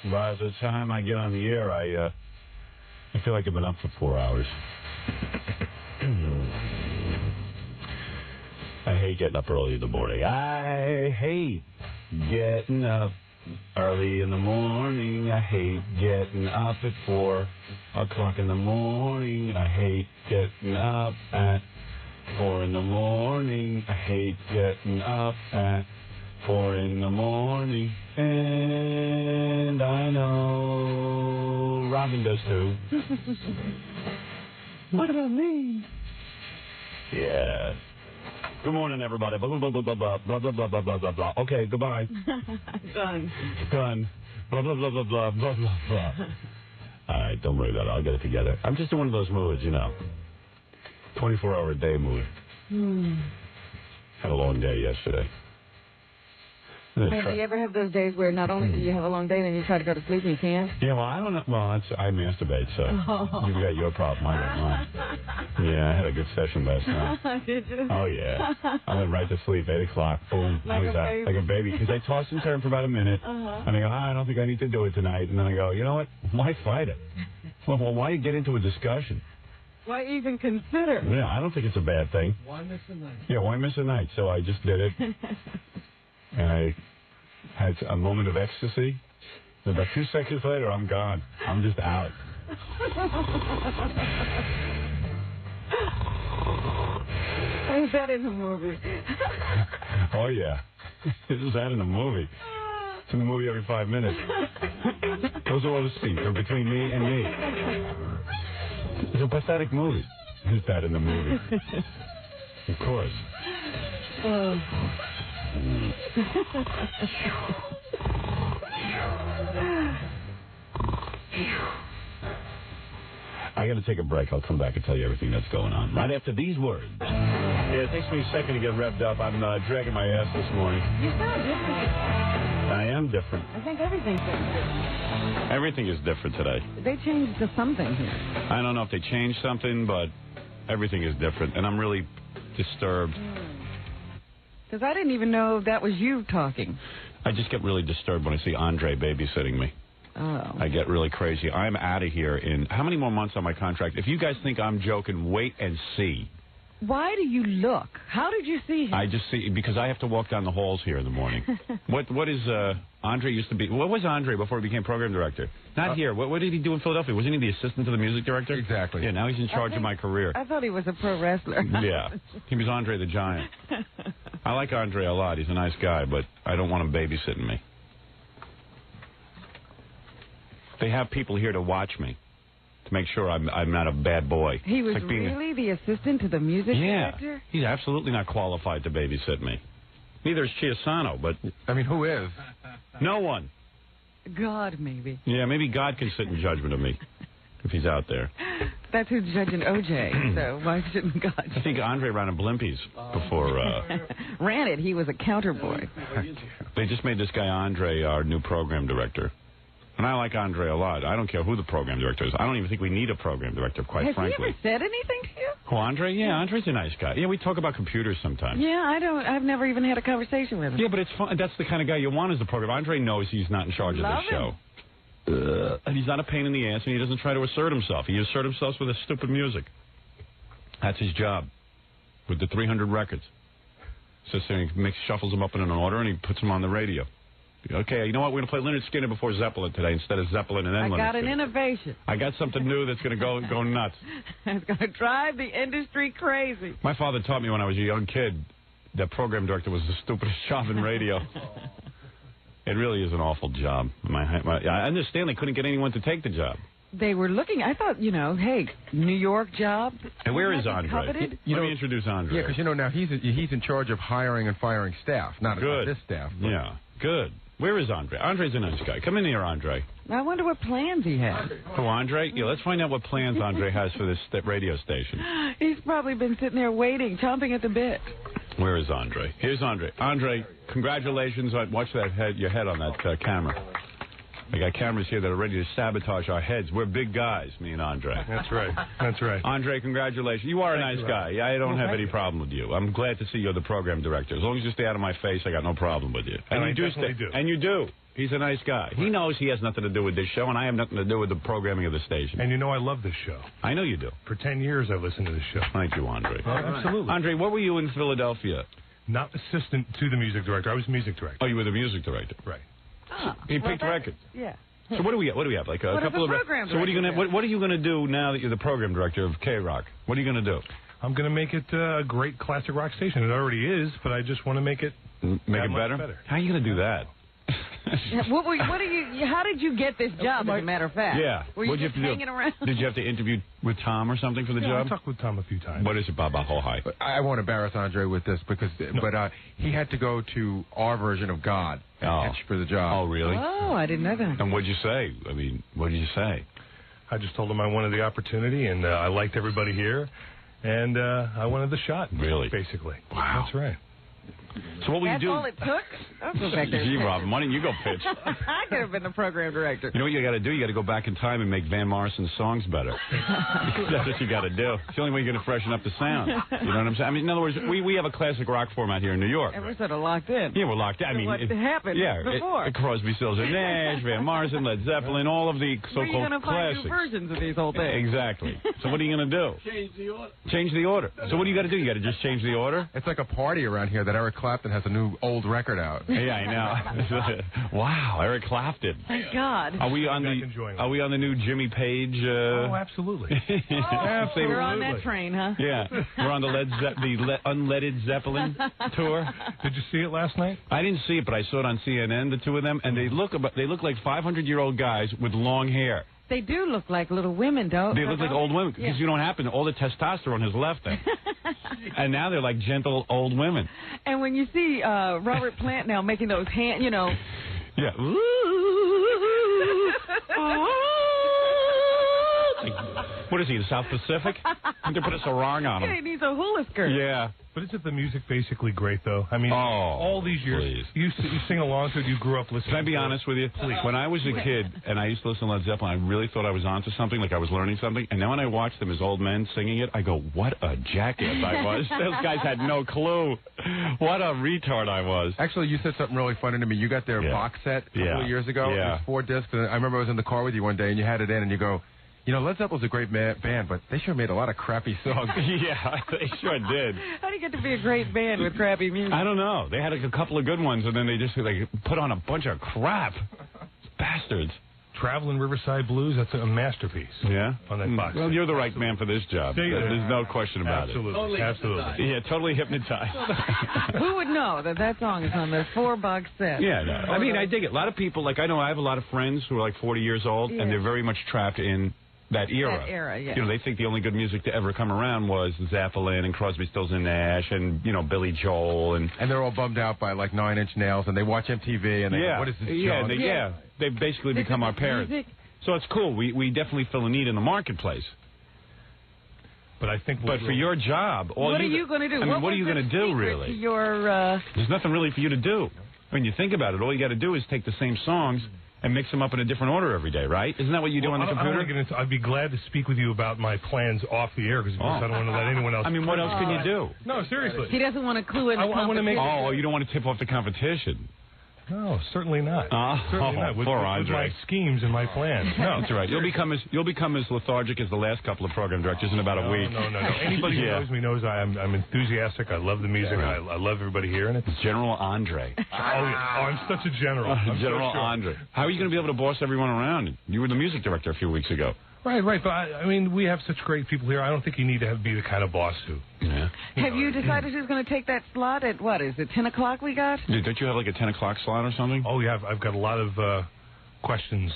By the time I get on the air, I feel like I've been up for 4 hours. I hate getting up early in the morning. I hate getting up early in the morning. I hate getting up at 4 o'clock in the morning. I hate getting up at 4 in the morning. I hate getting up at 4 in the morning. And I know Robin does too. What about me? Yeah. Good morning, everybody. Blah, blah, blah, blah, blah, blah, blah, blah, blah, blah, blah, blah. Okay, goodbye. Done. Done. Blah, blah, blah, blah, blah, blah, blah, blah. All right, don't worry about it. I'll get it together. I'm just in one of those moods, you know. 24-hour-a-day mood. Had a long day yesterday. Do you ever have those days where not only do you have a long day, then you try to go to sleep and you can't? Yeah, well, I don't know. Well, I masturbate, so you've got your problem. I got mine. Yeah, I had a good session last night. Did you? Oh, yeah. I went right to sleep, 8 o'clock. Boom. Like I was out like a baby. Because I toss and turn for about a minute. And I go, I don't think I need to do it tonight. And then I go, you know what? Why fight it? Well, why get into a discussion? Why even consider? Yeah, I don't think it's a bad thing. Why miss a night? Yeah, why miss a night? So I just did it. And I had a moment of ecstasy. And about 2 seconds later, I'm gone. I'm just out. Is that in the movie? Oh, yeah. Is that in the movie? It's in the movie every 5 minutes. Those are all the scenes. They're between me and me. It's a pathetic movie. Is that in the movie? Of course. I got to take a break. I'll come back and tell you everything that's going on right after these words. Yeah, it takes me a second to get revved up. I'm dragging my ass this morning. You sound different. I am different. I think everything's different. Everything is different today. They changed to something here. I don't know if they changed something, but everything is different, and I'm really disturbed. Because I didn't even know that was you talking. I just get really disturbed when I see Andre babysitting me. Oh. I get really crazy. I'm out of here in how many more months on my contract? If you guys think I'm joking, wait and see. Why do you look? How did you see him? I just see, because I have to walk down the halls here in the morning. What is, Andre used to be, what was Andre before he became program director? Not here. What did he do in Philadelphia? Wasn't he the assistant to the music director? Exactly. Yeah, now he's in charge of my career. I thought he was a pro wrestler. Yeah. He was Andre the Giant. I like Andre a lot. He's a nice guy, but I don't want him babysitting me. They have people here to watch me, to make sure I'm not a bad boy. He was really the assistant to the music director? He's absolutely not qualified to babysit me. Neither is Chiasano, but... I mean, who is? No one. God, maybe. Yeah, maybe God can sit in judgment of me, if he's out there. That's who's judging O.J., so why shouldn't God? I think Andre ran a Blimpies before... Ran it. He was a counter boy. They just made this guy Andre our new program director. And I like Andre a lot. I don't care who the program director is. I don't even think we need a program director, quite frankly. Has he ever said anything to you? Who, Andre? Yeah, Andre's a nice guy. Yeah, we talk about computers sometimes. Yeah, I've never even had a conversation with him. Yeah, but it's fun. That's the kind of guy you want as the program. Andre knows he's not in charge of this show. And he's not a pain in the ass, and he doesn't try to assert himself. He asserts himself with his stupid music. That's his job. With the 300 records. Sits there and he shuffles them up in an order, and he puts them on the radio. Okay, you know what? We're going to play Leonard Skinner before Zeppelin today instead of Zeppelin and then Leonard Skinner. I got an innovation. I got something new that's going to go nuts. It's going to drive the industry crazy. My father taught me when I was a young kid that program director was the stupidest job in radio. It really is an awful job. I understand they couldn't get anyone to take the job. They were looking, I thought, hey, New York job. And where is Andre? Let me introduce Andre. Yeah, because, now he's in charge of hiring and firing staff, not this staff. But. Yeah, good. Where is Andre? Andre's a nice guy. Come in here, Andre. I wonder what plans he has. Who, Andre? Yeah, let's find out what plans Andre has for this radio station. He's probably been sitting there waiting, chomping at the bit. Where is Andre? Here's Andre. Andre, congratulations. Watch that your head on that camera. I got cameras here that are ready to sabotage our heads. We're big guys, me and Andre. That's right. That's right. Andre, congratulations. You are a nice guy. I don't have any problem with you. I'm glad to see you're the program director. As long as you stay out of my face, I got no problem with you. And you do. And you do. He's a nice guy. He knows he has nothing to do with this show, and I have nothing to do with the programming of the station. And you know I love this show. I know you do. For 10 years I've listened to this show. Thank you, Andre. Absolutely. Andre, what were you in Philadelphia? Not assistant to the music director. I was music director. Oh, you were the music director. Right. He picked records. Yeah. So what do we have? Like a couple of program So what are you gonna do now that you're the program director of K-Rock? What are you gonna do? I'm gonna make it a great classic rock station. It already is, but I just want to make it better. How are you gonna do that? How did you get this job, as a matter of fact? Yeah. Were you just hanging around? Did you have to interview with Tom or something for the job? I talked with Tom a few times. What is it, Baba Hohai? I won't embarrass Andre with this, but he had to go to our version of God for the job. Oh, really? Oh, I didn't know that. And what'd you say? I mean, what did you say? I just told him I wanted the opportunity, and I liked everybody here, and I wanted the shot. Really? Basically. Wow. That's right. So what will you do? That's all it took? I'll go back there. Gee, Robin, why didn't you go pitch? I could have been the program director. You know what you got to do? You got to go back in time and make Van Morrison's songs better. That's what you got to do. It's the only way you're going to freshen up the sound. You know what I'm saying? I mean, in other words, we have a classic rock format here in New York. And we're sort of locked in. Yeah, we're locked in. I mean, what happened before? Crosby, Stills and Nash, Van Morrison, Led Zeppelin, all of the so-called classics. Where are you going to find new versions of these whole things? Exactly. So what are you going to do? Change the order. So what do you got to do? You got to just change the order? It's like a party around here that Eric Clapton has a new old record out. Yeah, I know. Wow, Eric Clapton. Thank God. Are we on the new Jimmy Page? Oh, absolutely. We're on that train, huh? Yeah, we're on the unleaded Zeppelin tour. Did you see it last night? I didn't see it, but I saw it on CNN, the two of them, and they look like 500-year-old guys with long hair. They do look like little women, don't they? They look like old women because you don't happen. All the testosterone has left them, and now they're like gentle old women. And when you see Robert Plant now making those hands, yeah. What is he, the South Pacific? They put a sarong on him. Yeah, he needs a hula skirt. Yeah. But isn't the music basically great, though? I mean, all these years, you sing along to it, you grew up listening. Can I be honest with you? Please. When I was a kid and I used to listen to Led Zeppelin, I really thought I was onto something, like I was learning something. And now when I watch them as old men singing it, I go, what a jackass I was. Those guys had no clue. What a retard I was. Actually, you said something really funny to me. You got their box set a couple of years ago. Yeah. It was 4 discs. And I remember I was in the car with you one day, and you had it in, and you go, Led Zeppelin's a great band, but they sure made a lot of crappy songs. Yeah, they sure did. How do you get to be a great band with crappy music? I don't know. They had a couple of good ones, and then they just put on a bunch of crap. Bastards. Traveling Riverside Blues, that's a masterpiece. Yeah? On that box. Well, you're the right man for this job. There's no question about it. Absolutely. Yeah, totally hypnotized. Who would know that song is on the 4-box set? Yeah, no. I mean, I dig it. A lot of people, I have a lot of friends who are like 40 years old, and they're very much trapped in that era. That era, yeah. They think the only good music to ever come around was Zeppelin and Crosby, Stills and Nash and, Billy Joel. And they're all bummed out by, 9 Inch Nails, and they watch MTV, and they go, what is this junk? They've basically become our parents. Music? So it's cool. We definitely fill a need in the marketplace. But I think... But for your job... What are you going to do? I mean, what are you going to do, really? There's nothing really for you to do. When you think about it, all you got to do is take the same songs and mix them up in a different order every day, right? Isn't that what you do on the computer? I'd be glad to speak with you about my plans off the air, because I don't want to let anyone else... I mean, what else can you do? No, seriously. He doesn't want to clue in the competition. Oh, you don't want to tip off the competition. No, certainly not. Certainly not. With my schemes and my plans. No, that's right. You'll become as lethargic as the last couple of program directors in about a week. No. Anybody who knows me knows I'm enthusiastic. I love the music. I love everybody here. And it's General Andre. I'm such a general. General Andre. How are you going to be able to boss everyone around? You were the music director a few weeks ago. Right. But I mean, we have such great people here. I don't think you need to be the kind of boss who. Yeah. Have you decided who's going to take that slot at, what, is it 10 o'clock we got? Don't you have a 10 o'clock slot or something? Oh, yeah. I've got a lot of questions,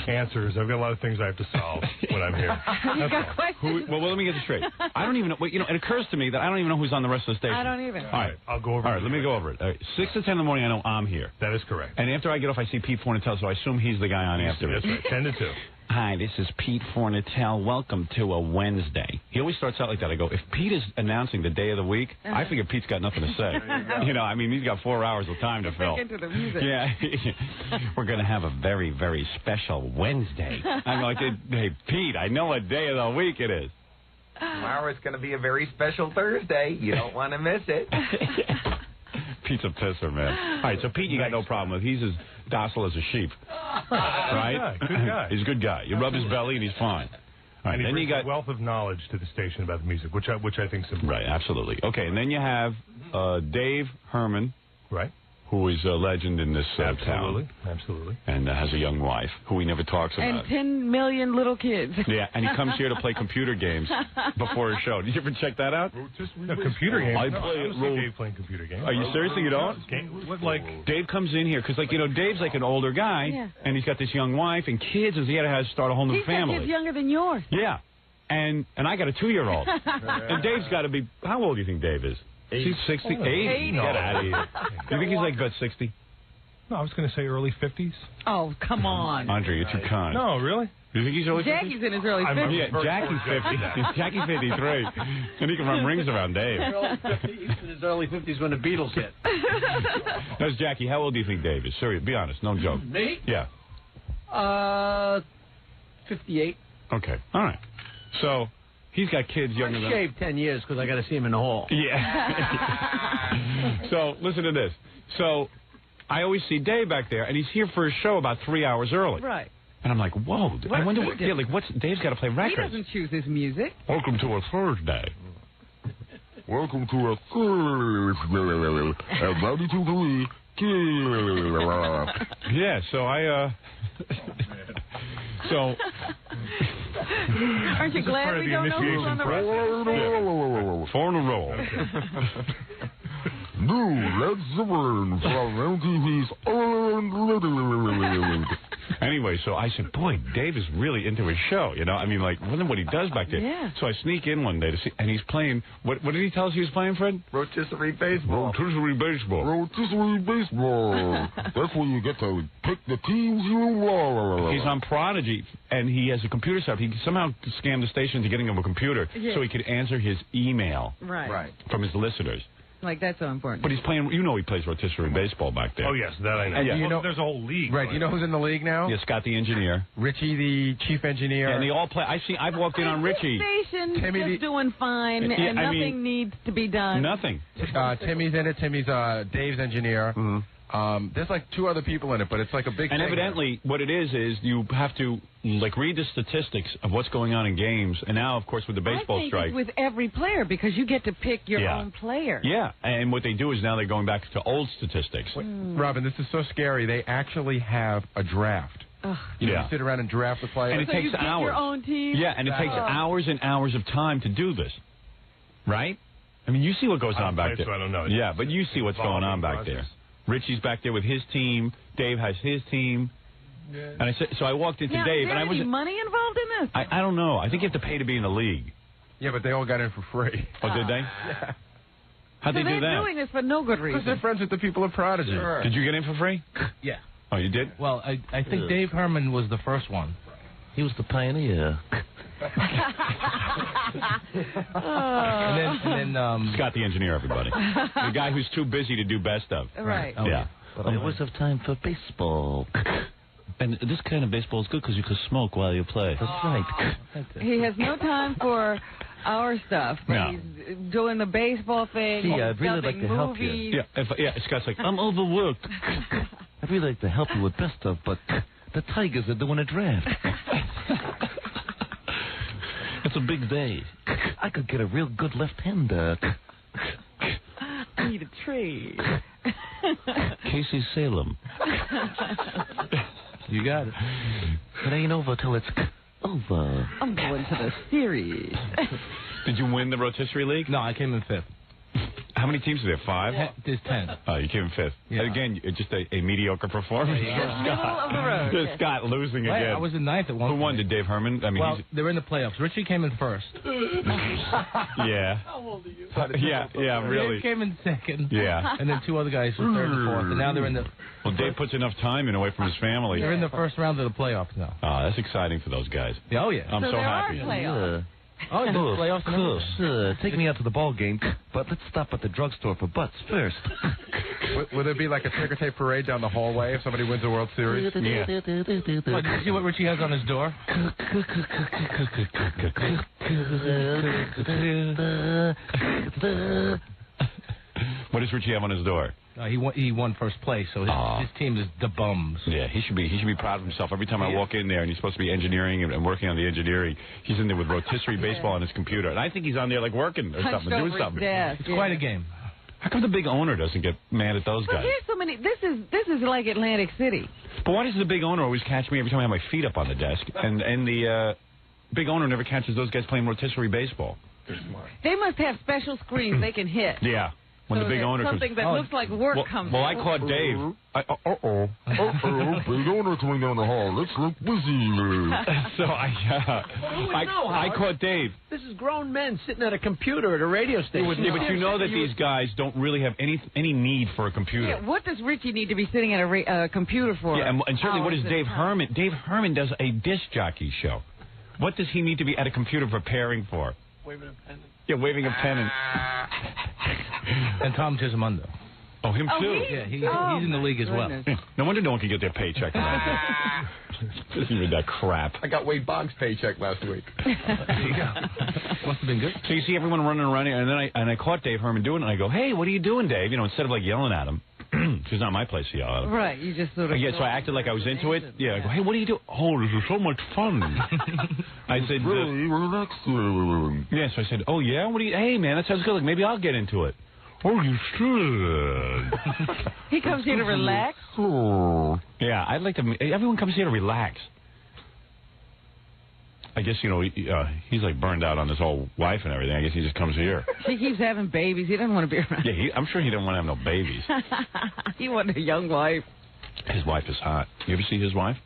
answers. I've got a lot of things I have to solve when I'm here. You've got questions? Well, let me get this straight. I don't even know. It occurs to me that I don't even know who's on the rest of the station. I don't even. All right. I'll go over it. All right, let me go over it. 6 to 10 in the morning, I know I'm here. That is correct. And after I get off, I see Pete Fornatello, so I assume he's the guy on after me. That's right. 10 to 2. Hi, this is Pete Fornatel. Welcome to a Wednesday. He always starts out like that. I go, if Pete is announcing the day of the week, I figure Pete's got nothing to say. You know, I mean, he's got 4 hours of time to fill. Into the music. Yeah. We're going to have a very, very special Wednesday. I'm like, hey, Pete, I know what day of the week it is. Tomorrow it's going to be a very special Thursday. You don't want to miss it. Pete's a pisser, man. All right, so Pete, you got no problem with. He's as docile as a sheep. Right? Good guy. He's a good guy. You rub his belly and he's fine. All right, and he then brings you got a wealth of knowledge to the station about the music, which I think is important. right, absolutely. Okay, and then you have Dave Herman, Right. who is a legend in this town. Absolutely. And has a young wife who he never talks about. And 10 million little kids. Yeah, and he comes here to play computer games before his show. Did you ever check that out? No, computer games. I No, play don't it see real- Dave playing computer games. Are you seriously? You don't? What, like, Dave comes in here because, like, you know, Dave's like an older guy, and he's got this young wife and kids, and he had to start a whole new He's got family. kids younger than yours. Yeah, and I got a 2-year-old, and Dave's got to be. How old do you think Dave is? He's 60. 80. No. Get out of here. You think he's like about 60? no, I was going to say early 50s. Oh, come on. Andre, you're too kind. No, really? You think he's early 50s? Jackie's in his early I'm- 50s. Yeah, Jackie's 50. Jackie's 53. And he can run rings around Dave. In his early 50s when the Beatles hit. That's Jackie. How old do you think Dave is? Serious, be honest. No joke. Me? Yeah. 58. Okay. All right. So he's got kids younger I than. shaved 10 years because I got to see him in the hall. Yeah. So listen to this. So I always see Dave back there, and he's here for his show about 3 hours early. Right. And I'm like, whoa. I wonder what. Yeah, like what's Dave's got to play He records. doesn't choose his music. Welcome to a Thursday. Welcome to a Thursday at 92.3 Yeah. So I. So. Aren't you glad part of we the don't know who's on the record? 4 in a row. New Led Zeppelin from MTV's Anyway, so I said, boy, Dave is really into his show, you know? I mean, like, wonder what he does back there. Yeah. So I sneak in one day to see, and he's playing, what did he tell us he was playing, Fred? Rotisserie baseball. Rotisserie baseball. Rotisserie baseball. That's where you get to pick the teams you love. He's on Prodigy, and he has a computer setup. He somehow scammed the station into getting him a computer so he could answer his email Right. from his listeners. Like, that's so important. But he's playing, you know he plays rotisserie baseball back there. Oh, yes, that I know. And you know- there's a whole league. Right, you know who's in the league now? Yeah, Scott the engineer. Richie, the chief engineer. And they all play. I've walked in on Richie. The station's Timmy, just doing fine, Yeah, and I mean, nothing needs to be done. Nothing. Timmy's in it. Timmy's Dave's engineer. Mm-hmm. There's like 2 other people in it, but it's like a big And thing. evidently, what it is you have to like read the statistics of what's going on in games. And now, of course, with the baseball I think strike, it's with every player because you get to pick your own player. yeah. And what they do is now they're going back to old statistics. Robin, this is so scary. They actually have a draft. You sit around and draft the players. And it So takes you pick hours. your own team? Yeah, and it takes hours and hours of time to do this, right? I mean, you see what goes I on don't back play, there. so I don't know. Yeah, but you see what's going on back there. Richie's back there with his team. Dave has his team. And I said, so I walked into Now, Dave, is there and I any wasn't. money involved in this? I don't know. I think you have to pay to be in the league. Yeah, but they all got in for free. Oh, did they? Yeah. How'd So they do they're that? doing this for no good Because reason. they're friends with the people of Prodigy. Did you get in for free? Yeah. Oh, you did? Well, I think Dave Herman was the first one. He was the pioneer. and then Scott the engineer, everybody. The guy who's too busy to do best of. Right. Yeah. But I always have time for baseball. And this kind of baseball is good because you can smoke while you play. That's right. He has no time for our stuff, but No. he's doing the baseball thing. See, I'd really like to help you. movies. Yeah, Scott's like, I'm overworked. I'd really like to help you with best stuff, but the Tigers are doing a draft. It's a big day. I could get a real good left-hander. I need a trade. Casey Salem. You got it. It ain't over till it's over. I'm going to the series. did you win the rotisserie league? No, I came in 5th. How many teams are there? 5? There's 10. Oh, you came in 5th. Yeah. And again, just a mediocre performance. Middle of the road. Just Scott losing Wait, again. I was in 9th at one Who won? point. Did Dave Herman? I mean, Well, they're in the playoffs. Richie came in first. yeah. How old are you? Yeah, really. Dave came in 2nd. Yeah. And then 2 other guys were 3rd and 4th. And now they're in the... Well, Dave puts enough time in away from his family. They're in the first round of the playoffs now. Oh, that's exciting for those guys. Yeah, oh, yeah. I'm so there happy. are playoffs. Oh, the playoffs and everything. Take me out to the ball game, but let's stop at the drugstore for butts first. Will there be like a ticker tape parade down the hallway if somebody wins the World Series? Yeah. Look, did you see what Richie has on his door? What does Richie have on his door? He won first place, so his team is the bums. Yeah, he should be proud of himself. Every time I walk in there, and he's supposed to be engineering and working on the engineering, he's in there with rotisserie baseball on his computer, and I think he's on there like working or something, doing something. Desk, It's quite a game. How come the big owner doesn't get mad at those But guys? here's so many. This is like Atlantic City. But why does the big owner always catch me every time I have my feet up on the desk, and the big owner never catches those guys playing rotisserie baseball? They're smart. They must have special screens they can hit. Yeah. When so the big owner something that looks like work comes. Well, I caught Dave. Big owner coming down the hall. Let's look busy. So I caught Dave. This is grown men sitting at a computer at a radio station. Yeah, but you know that these guys don't really have any need for a computer. Yeah, what does Richie need to be sitting at a computer for? Yeah, and certainly what is Dave Herman? Dave Herman does a disc jockey show. What does he need to be at a computer preparing for? Waving a pennant. Yeah, waving a pennant. And Tom Gismondo. Oh, him too. Yeah, he's in the league as well. Yeah, no wonder no one can get their paycheck. Listen to that crap. I got Wade Boggs' paycheck last week. There you go. Must have been good. So you see everyone running around here, and then I caught Dave Herman doing it, and I go, hey, what are you doing, Dave? You know, instead of like yelling at him, because it's not my place to yell at him. Right, you just sort of... Yeah, so I acted like I was into it. Yeah, I go, hey, what are you doing? Oh, this is so much fun. I said... Really relaxing. Yeah, so I said, oh, yeah? What do you... Hey, man, that sounds good. Like, maybe I'll get into it. Oh, you should. He comes here to relax? Oh. Yeah, I'd like to... Everyone comes here to relax. I guess, you know, he's like burned out on his whole wife and everything. I guess he just comes here. She keeps having babies. He doesn't want to be around. Yeah, I'm sure he doesn't want to have no babies. He wanted a young wife. His wife is hot. You ever see his wife,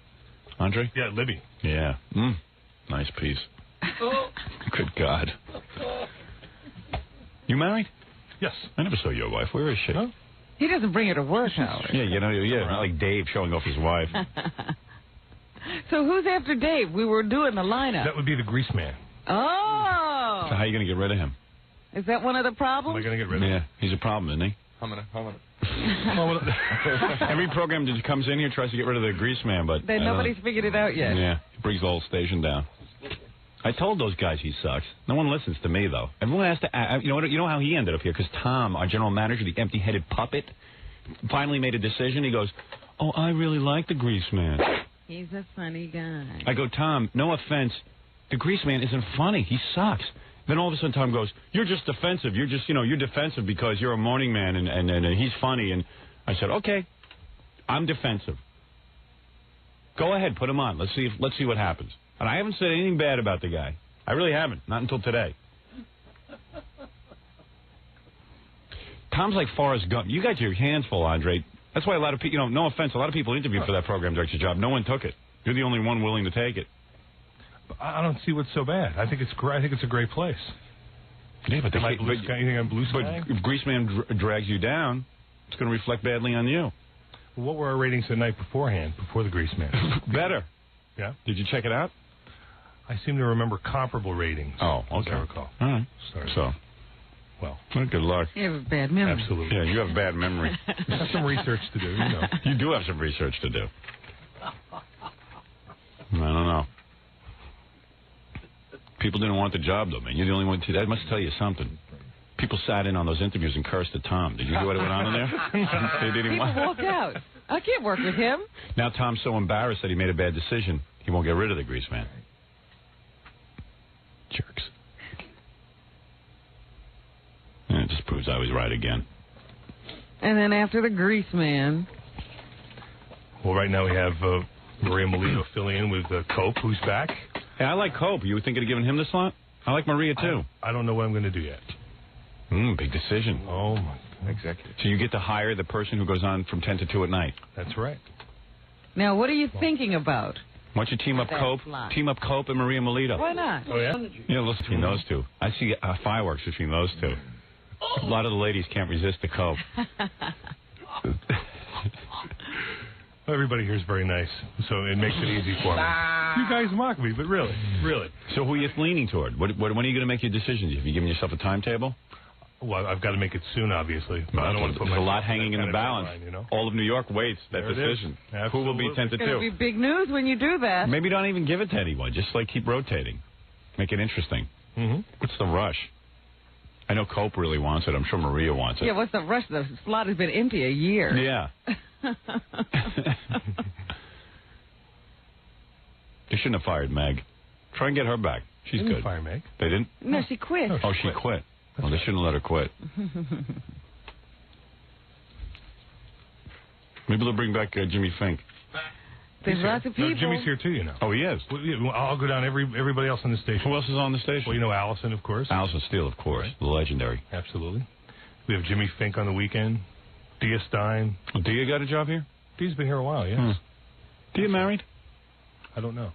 Andre? Yeah, Libby. Yeah. Nice piece. Good God. You married? Yes. I never saw your wife. Where is she? Huh? He doesn't bring her to work, Howard. Yeah, you know, not like Dave showing off his wife. So who's after Dave? We were doing the lineup. That would be the Grease Man. Oh! So how are you going to get rid of him? Is that one of the Am I problems? going to get rid of him? Yeah, he's a problem, isn't he? Every program that comes in here tries to get rid of the Grease Man, but... Nobody's figured it out yet. Yeah, he brings the whole station down. I told those guys he sucks. No one listens to me, though. Everyone has to... You know how he ended up here? Because Tom, our general manager, the empty-headed puppet, finally made a decision. He goes, oh, I really like the Grease Man. He's a funny guy. I go, Tom, no offense, the Grease Man isn't funny. He sucks. Then all of a sudden Tom goes, you're just defensive. You're just, you're defensive because you're a morning man and he's funny. And I said, okay, I'm defensive. Go ahead, put him on. Let's see what happens. And I haven't said anything bad about the guy. I really haven't. Not until today. Tom's like Forrest Gump. You got your hands full, Andre. That's why a lot of people, no offense, a lot of people interviewed for that program director job. No one took it. You're the only one willing to take it. I don't see what's so bad. I think it's great. I think it's a great place. Yeah, but anything on Blue Sky? But if Grease Man drags you down, it's going to reflect badly on you. Well, what were our ratings the night beforehand, before the Grease Man? Better. Yeah. Did you check it out? I seem to remember comparable ratings. Oh, okay. As I recall. All right. Sorry. So. Well, good luck. You have a bad memory. Absolutely. Yeah, you have bad memory. I have some research to do, You do have some research to do. I don't know. People didn't want the job, though, man. You're the only one. That must tell you something. People sat in on those interviews and cursed at Tom. Did you hear what went on in there? They didn't People walked out. I can't work with him. Now Tom's so embarrassed that he made a bad decision, he won't get rid of the Grease Man. Jerks. And it just proves I was right again. And then after the Grease Man. Well, right now we have Maria Molino filling in with Cope, who's back. Hey, I like Cope. You were thinking of giving him the slot? I like Maria, too. I don't know what I'm going to do yet. Big decision. Oh, my God. Executive. So you get to hire the person who goes on from 10 to 2 at night. That's right. Now, what are you thinking about? Why don't you team up Cope and Maria Melito? Why not? Oh, yeah? Yeah, let's between those two. I see fireworks between those two. A lot of the ladies can't resist the Cope. Everybody here is very nice, so it makes it easy for me. You guys mock me, but really. So who are you leaning toward? When are you going to make your decisions? Have you given yourself a timetable? Well, I've got to make it soon, obviously. But I don't want to put There's a lot hanging in the balance. Deadline, All of New York waits that decision. Who will be 10 to 2? It's going to be big news when you do that. Maybe don't even give it to anyone. Just keep rotating. Make it interesting. What's the rush? I know Cope really wants it. I'm sure Maria wants it. Yeah, what's the rush? The slot has been empty a year. Yeah. They shouldn't have fired Meg. Try and get her back. She's good. Fire Meg. They didn't? No, she quit. Oh, she quit. Well, they shouldn't let her quit. Maybe they'll bring back Jimmy Fink. There's lots of people. No, Jimmy's here, too, you know. Oh, he is? Well, I'll go down everybody else on the station. Who else is on the station? Well, you know Allison, of course. Allison Steele, of course. Right. The legendary. Absolutely. We have Jimmy Fink on the weekend. Dia Stein. Well, Dia got a job here? Dia's been here a while, yes. Dia married? I don't know.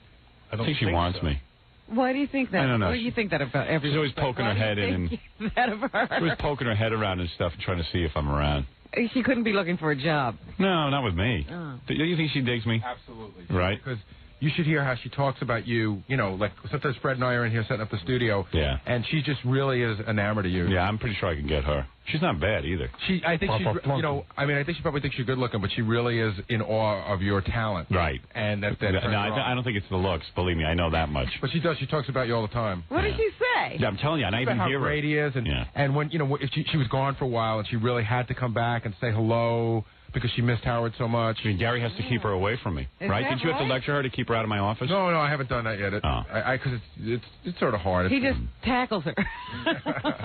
I think she wants me. Why do you think that? I don't know. Why do you think that about everyone? She's always poking her head in. And that of her? She was poking her head around and stuff, trying to see if I'm around. She couldn't be looking for a job. No, not with me. Oh. Do you think she digs me? Absolutely. Right? Because you should hear how she talks about you. You know, like sometimes Fred and I are in here setting up the studio. Yeah. And she just really is enamored of you. Yeah, I'm pretty sure I can get her. She's not bad either. I think she's, you know, I mean, I think she probably thinks you're good looking, but she really is in awe of your talent. Right. And that. No, I don't think it's the looks. Believe me, I know that much. But she does. She talks about you all the time. What did she say? Yeah, I'm telling you, and I even how hear her. great he is, and when, you know, if she was gone for a while and she really had to come back and say hello because she missed Howard so much. I mean, Gary has to keep her away from me, right? Didn't you have to lecture her to keep her out of my office? No, I haven't done that yet. Because it's sort of hard. He just tackles her.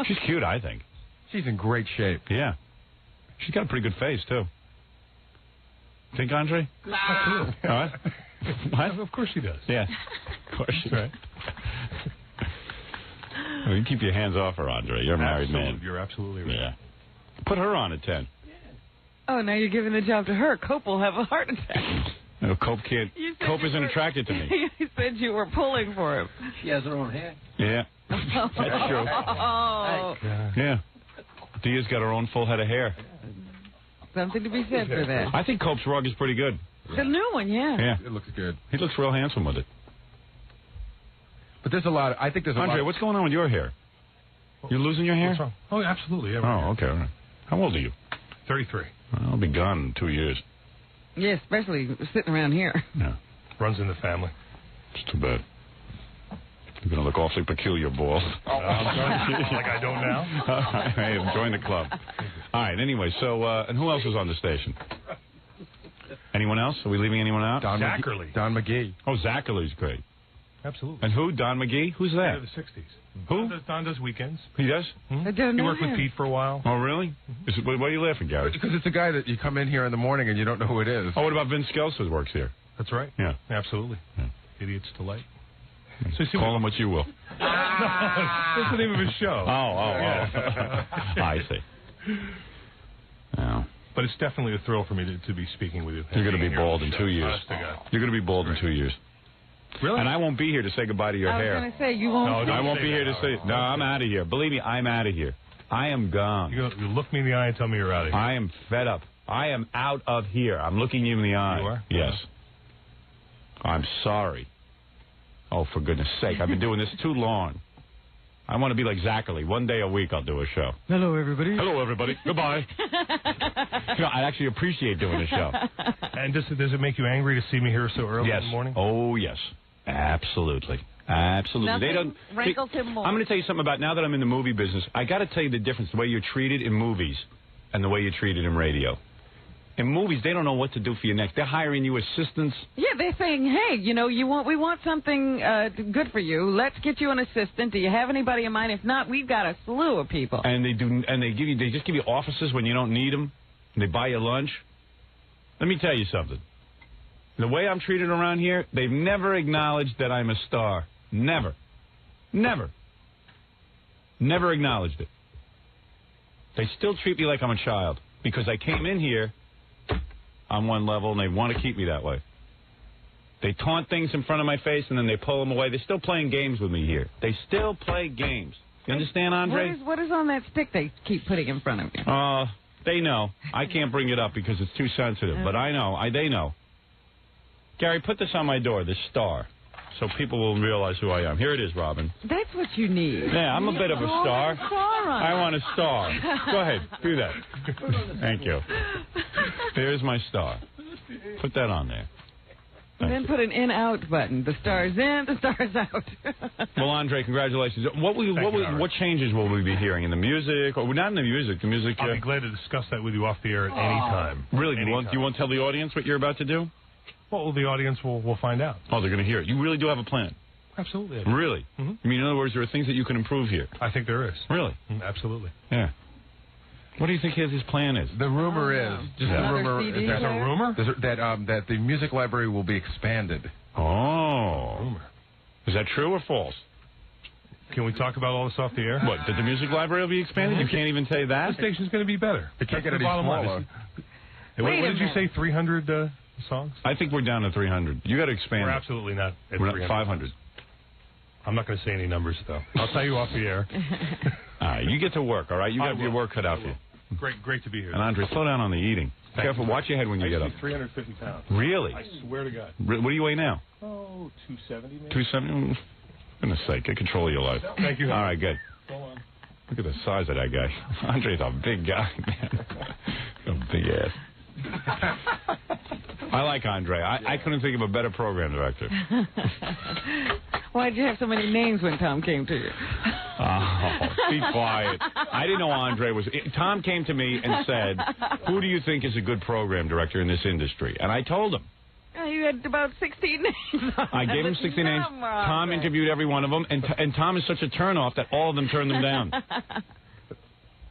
She's cute, I think. She's in great shape. Yeah. She's got a pretty good face, too. Think, Andre? Absolutely. What? Of course she does. Yeah. Of course she does. Well, you keep your hands off her, Andre. You're a married man. You're absolutely right. Yeah. Put her on at 10. Oh, now you're giving the job to her. Cope will have a heart attack. No, Cope can't. Cope isn't attracted to me. You said you were pulling for him. She has her own hair. Yeah. That's true. Oh. Yeah. Dia's got her own full head of hair. Something to be said for that. I think Cope's rug is pretty good. The new one, yeah. Yeah. It looks good. He looks real handsome with it. But there's a lot. I think there's a lot. Andre, what's going on with your hair? You're losing your hair? What's wrong? Oh, absolutely. Oh, okay. All right. How old are you? 33. I'll be gone in 2 years. Yeah, especially sitting around here. Yeah. Runs in the family. It's too bad. You're going to look awfully peculiar, boss. Like I don't now? Hey, join the club. All right, anyway, so, and who else is on the station? Anyone else? Are we leaving anyone out? Zachary. Don McGee. Oh, Zacherle's great. Absolutely. And who? Don McGee? Who's that? The 60s. Who? Don does weekends. He does? I don't He know worked with him. Pete for a while. Oh, really? Why are you laughing, Gary? Because it's a guy that you come in here in the morning and you don't know who it is. Oh, what about Vince Skelson works here? That's right. Yeah. Absolutely. Yeah. Idiot's Delight. So Call him what you will. That's the name of his show. Oh. I see. Yeah. But it's definitely a thrill for me to be speaking with you. You're going to be bald in 2 years. Honest to God. You're going to be bald in 2 years. Really? And I won't be here to say goodbye to your hair. I was going to say, you won't. I won't be here to say. No, I'm out of here. Believe me, I'm out of here. I am gone. You look me in the eye and tell me you're out of here. I am fed up. I am out of here. I'm looking you in the eye. You are? Yes. I'm sorry. Oh, for goodness sake. I've been doing this too long. I want to be like Zachary. One day a week I'll do a show. Hello, everybody. Hello, everybody. Goodbye. I actually appreciate doing a show. And does it make you angry to see me here so early in the morning? Oh, yes. Absolutely. Absolutely. Nothing rankles him more. I'm going to tell you something about now that I'm in the movie business. I got to tell you the difference, the way you're treated in movies and the way you're treated in radio. In movies, they don't know what to do for you next. They're hiring you assistants. Yeah, they're saying, hey, you know, we want something good for you. Let's get you an assistant. Do you have anybody in mind? If not, we've got a slew of people. And they just give you offices when you don't need them. And they buy you lunch. Let me tell you something. The way I'm treated around here, they've never acknowledged that I'm a star. Never. Never. Never acknowledged it. They still treat me like I'm a child because I came in here on one level and they want to keep me that way. They taunt things in front of my face and then they pull them away. They're still playing games with me here. They still play games. You understand, Andre? What is on that stick they keep putting in front of you? They know. I can't bring it up because it's too sensitive, but I know. They know. Gary, put this on my door, this star, so people will realize who I am. Here it is, Robin. That's what you need. Yeah, I'm a bit of a star. I want a star. Go ahead, do that. Thank you. There's my star. Put that on there. And then put an in-out button. The star's in, the star's out. Well, Andre, congratulations. What changes will we be hearing in the music? Or not in the music. The music. I'll be glad to discuss that with you off the air at any time. Really? Do you want to tell the audience what you're about to do? Well, the audience will find out. Oh, they're going to hear it. You really do have a plan? Absolutely. Really? Mm-hmm. I mean, in other words, there are things that you can improve here. I think there is. Really? Absolutely. Yeah. What do you think his plan is? The rumor is There's a rumor that the music library will be expanded. Oh. Rumor. Is that true or false? Can we talk about all this off the air? What, that the music library will be expanded? You can't even say that? The station's going to be better. It can't get any smaller. What did you say, 300 songs? I think we're down to 300. You got to expand. We're absolutely not at we're 300. 500. I'm not going to say any numbers, though. I'll tell you off the air. All right, you get to work, all right? You got your work cut out for you. Great to be here. And Andre, slow down on the eating. Careful, watch your head when you get up. 350 pounds. Really? I swear to God. What do you weigh now? Oh, 270 maybe. 270? For goodness sake, get control of your life. Thank you. All right, good. Hold on. Look at the size of that guy. Andre's a big guy, man. A big ass. I like Andre. I couldn't think of a better program director. Why'd you have so many names when Tom came to you? Oh, be quiet. I didn't know Andre was... Tom came to me and said, who do you think is a good program director in this industry? And I told him. You had about 16 names. I gave him 60 names. Tom interviewed every one of them, and Tom is such a turnoff that all of them turned them down.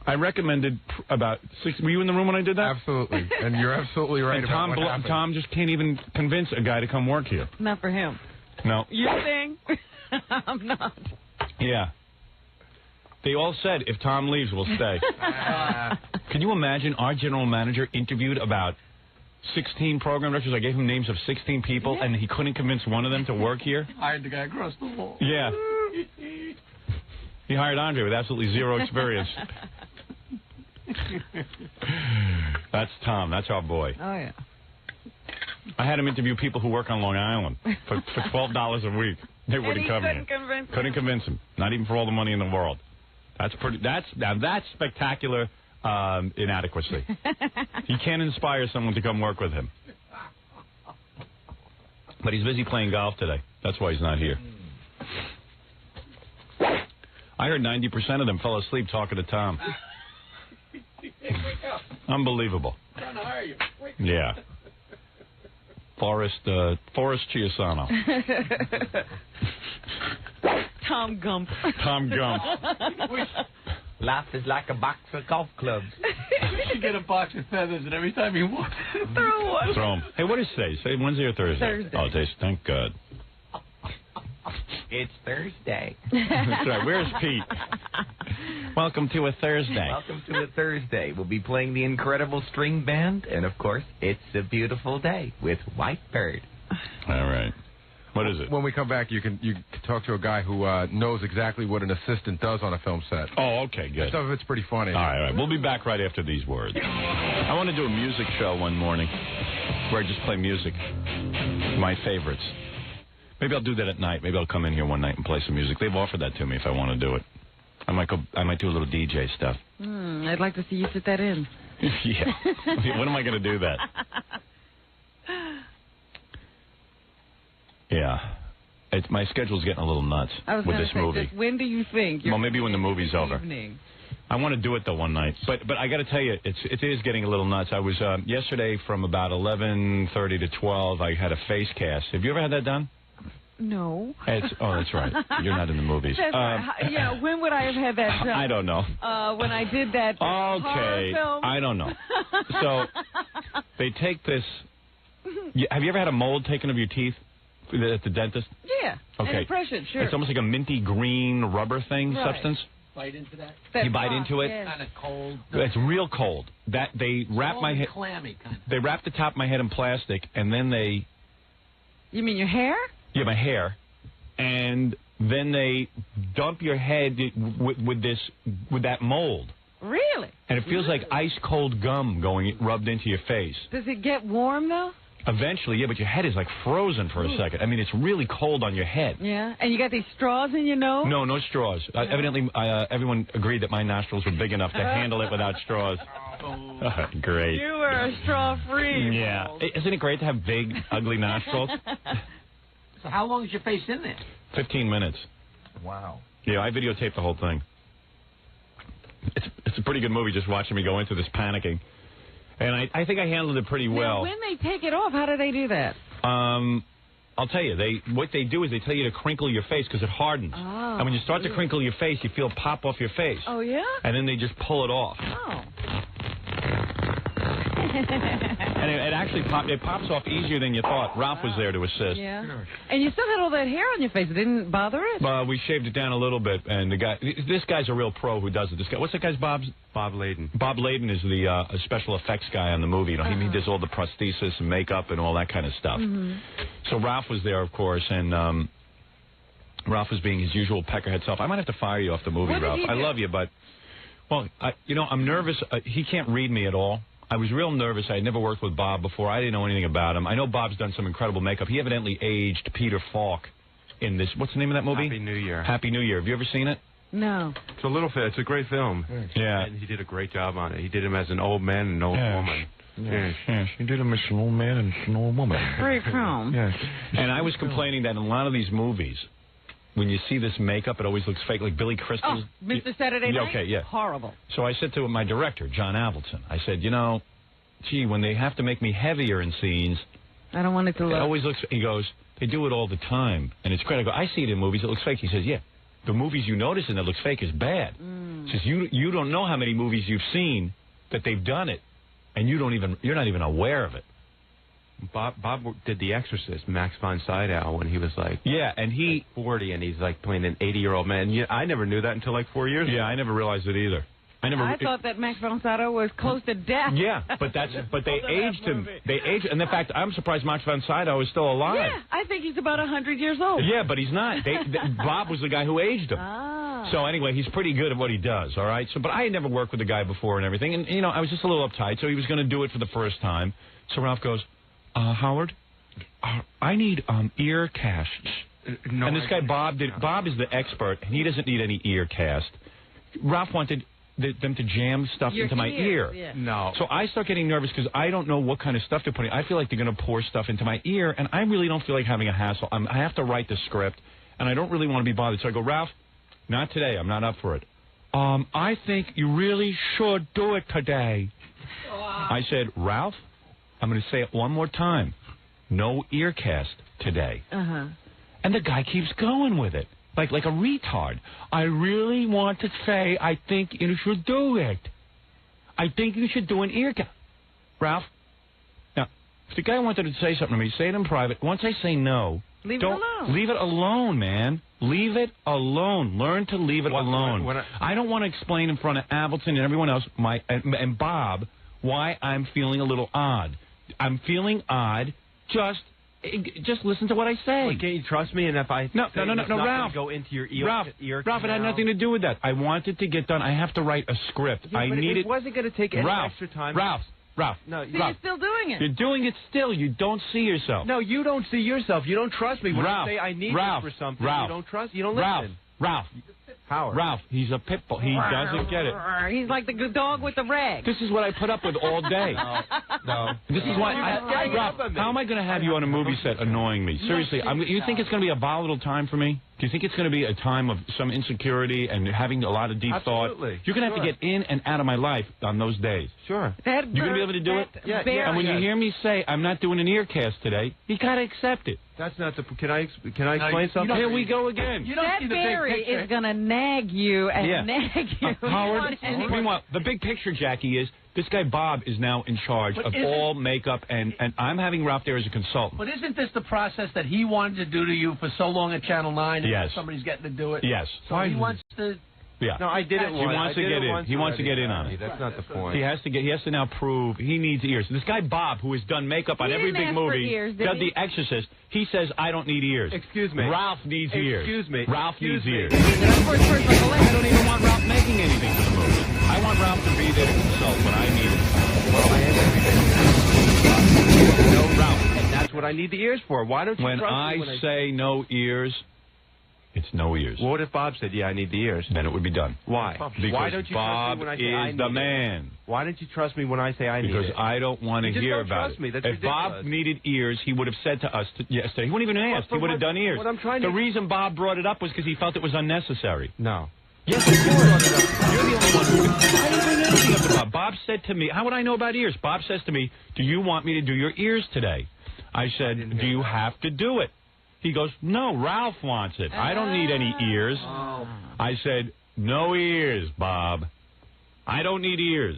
I recommended about 6... Were you in the room when I did that? Absolutely. And you're absolutely right about what happened. Tom just can't even convince a guy to come work here. Not for him. No. You think? I'm not. Yeah. They all said, if Tom leaves, we'll stay. Can you imagine our general manager interviewed about 16 program directors? I gave him names of 16 people, and he couldn't convince one of them to work here? Hired the guy across the hall. Yeah. He hired Andre with absolutely zero experience. That's Tom. That's our boy. Oh, yeah. I had him interview people who work on Long Island for $12 a week. They wouldn't come in. Couldn't convince him. Not even for all the money in the world. That's spectacular inadequacy. He can't inspire someone to come work with him. But he's busy playing golf today. That's why he's not here. I heard 90% of them fell asleep talking to Tom. Unbelievable. Yeah. Forrest Chiasano. Tom Gump. Tom Gump. Life is like a box of golf clubs. You should get a box of feathers, and every time you walk, throw one. Throw them. Hey, what is today? Say Wednesday or Thursday? Thursday. Oh, today's, thank God. It's Thursday. That's right. Where's Pete? Welcome to a Thursday. Welcome to a Thursday. We'll be playing the Incredible String Band, and of course, It's a Beautiful Day with White Bird. All right. What is it? When we come back, you can talk to a guy who knows exactly what an assistant does on a film set. Oh, okay, good. Some of it's pretty funny. All right. We'll be back right after these words. I want to do a music show one morning where I just play music, my favorites. Maybe I'll do that at night. Maybe I'll come in here one night and play some music. They've offered that to me if I want to do it. I might do a little DJ stuff. I'd like to see you fit that in. Yeah. When am I going to do that? Yeah. My schedule's getting a little nuts with this movie. When do you think? Well, maybe when the movie's over. Evening. I want to do it, though, one night. But I got to tell you, it is getting a little nuts. I was, yesterday from about 11:30 to 12, I had a face cast. Have you ever had that done? No. Oh, that's right. You're not in the movies. Yeah, when would I have had that done? I don't know. When I did that horror film? I don't know. So they take this. Have you ever had a mold taken of your teeth at the dentist? Yeah. Okay. An impression, sure. It's almost like a minty green rubber thing, substance. bite into that? You bite into it. Yes. Kind of cold. It's real cold. That they wrap my head. Clammy kind of. They wrap the top of my head in plastic, and then they. You mean your hair? Yeah, my hair, and then they dump your head with that mold. Really? And it feels like ice cold gum rubbed into your face. Does it get warm though? Eventually, yeah, but your head is like frozen for a second. I mean, it's really cold on your head. Yeah. And you got these straws in your nose? No straws. Evidently, everyone agreed that my nostrils were big enough to handle it without straws. Great. You were a straw-free. Yeah. Isn't it great to have big, ugly nostrils? So how long is your face in there? 15 minutes. Wow. Yeah, I videotaped the whole thing. It's a pretty good movie just watching me go into this panicking. And I think I handled it pretty well. Now, when they take it off, how do they do that? I'll tell you. What they do is they tell you to crinkle your face because it hardens. Oh, and when you start to crinkle your face, you feel it pop off your face. Oh, yeah? And then they just pull it off. Oh. And it actually pops off easier than you thought. Ralph was there to assist. Yeah. And you still had all that hair on your face. It didn't bother it? We shaved it down a little bit, and this guy's a real pro who does it. This guy, what's that guy's Bob Layden. Bob Layden is the special effects guy on the movie. You know, he does all the prosthesis and makeup and all that kind of stuff. Mm-hmm. So Ralph was there, of course, and Ralph was being his usual peckerhead self. I might have to fire you off the movie, Ralph. I love you, but I'm nervous. He can't read me at all. I was real nervous. I had never worked with Bob before. I didn't know anything about him. I know Bob's done some incredible makeup. He evidently aged Peter Falk in this. What's the name of that movie? Happy New Year. Happy New Year. Have you ever seen it? No. It's a little film. It's a great film. Yeah. And he did a great job on it. He did him as an old man and an old woman. Yes, he did him as an old man and an old woman. Great film. Yes. And I was complaining that in a lot of these movies, when you see this makeup, it always looks fake, like Billy Crystal's. Oh, Mr. Saturday Night? Okay, yeah. Horrible. So I said to my director, John Avildsen, I said, gee, when they have to make me heavier in scenes, I don't want it to look. It always looks. He goes, they do it all the time, and it's great. I go, I see it in movies. It looks fake. He says, yeah, the movies you notice and that looks fake is bad. He says you don't know how many movies you've seen that they've done it, and you're not even aware of it. Bob did The Exorcist, Max von Sydow, when he was like 40, and he's like playing an 80-year-old man. Yeah, I never knew that until like 4 years ago. Yeah, I never realized it either. I thought that Max von Sydow was close to death. Yeah, but they aged him. And in fact, I'm surprised Max von Sydow is still alive. Yeah, I think he's about 100 years old. Yeah, but he's not. Bob was the guy who aged him. Ah. So anyway, he's pretty good at what he does. All right. So, but I had never worked with the guy before and everything, and I was just a little uptight. So he was going to do it for the first time. So Ralph goes, Howard, I need ear casts. No, and this guy Bob is the expert, and he doesn't need any ear cast. Ralph wanted them to jam stuff into my ear. Yeah. No. So I start getting nervous because I don't know what kind of stuff they're putting. I feel like they're going to pour stuff into my ear, and I really don't feel like having a hassle. I have to write the script, and I don't really want to be bothered. So I go, Ralph, not today. I'm not up for it. I think you really should do it today. I said, Ralph, I'm going to say it one more time. No ear cast today. Uh-huh. And the guy keeps going with it. Like a retard. I really want to say I think you should do it. I think you should do an ear cast. Ralph, now, if the guy wanted to say something to me, say it in private. Once I say no, leave it alone. Leave it alone, man. Leave it alone. Learn to leave it alone. I don't want to explain in front of Avildsen and everyone else, and Bob, why I'm feeling a little odd. I'm feeling odd. Just listen to what I say. Well, can't you trust me? And if I no, Ralph, go into your ear, Ralph, it had nothing to do with that. I want it to get done. I have to write a script. Yeah, I need it. Wasn't going to take any extra time. Ralph. No, you're still doing it. You're doing it still. You don't see yourself. No, you don't see yourself. You don't trust me. When Ralph, I say I need Ralph, this for something, Ralph, you don't trust. You don't listen. Ralph. Howard. Ralph, he's a pit bull. He doesn't get it. He's like the good dog with the rag. This is what I put up with all day. No. This is why. Ralph, how am I going to have you on a movie set annoying me? Seriously, you think it's going to be a volatile time for me? Do you think it's going to be a time of some insecurity and having a lot of deep thought? You're going to have to get in and out of my life on those days. Sure. You're going to be able to do it? Yeah. And when you hear me say, I'm not doing an ear cast today, you got to accept it. That's not the... Can I explain something? Here we go again. That Barry is going to nag you and nag you. Howard, meanwhile, the big picture, Jackie, is this guy Bob is now in charge of all makeup, and I'm having Ralph there as a consultant. But isn't this the process that he wanted to do to you for so long at Channel 9? Yes. Somebody's getting to do it? Yes. So he wants to Yeah. No, I did it once. He wants to get in. He wants to get in on it. That's not the point. He has to now prove he needs ears. This guy Bob, who has done makeup on every big movie, done The Exorcist, he says I don't need ears. Excuse me. Ralph needs ears. Excuse me. Ralph needs ears. I don't even want Ralph making anything for the movie. I want Ralph to be there to consult when I need it. Well, I am everything. No, Ralph, and that's what I need the ears for. Why don't you when trust I me when I say no ears? It's no ears. Well, what if Bob said, yeah, I need the ears? Then it would be done. Why? Because Why don't you Bob trust me when I say I is need the it? man. Why don't you trust me when I say I need it? Because I don't want to hear about trust me. That's if ridiculous. Bob needed ears, he would have said to us yesterday. He wouldn't even ask. He would have done ears. What I'm trying the to... reason Bob brought it up was because he felt it was unnecessary. No. Yes, of course. You're the only one who... I didn't bring anything up to Bob. Bob said to me, how would I know about ears? Bob says to me, do you want me to do your ears today? I said, do you have to do it? He goes, no, Ralph wants it. I don't need any ears. I said, no ears, Bob. I don't need ears.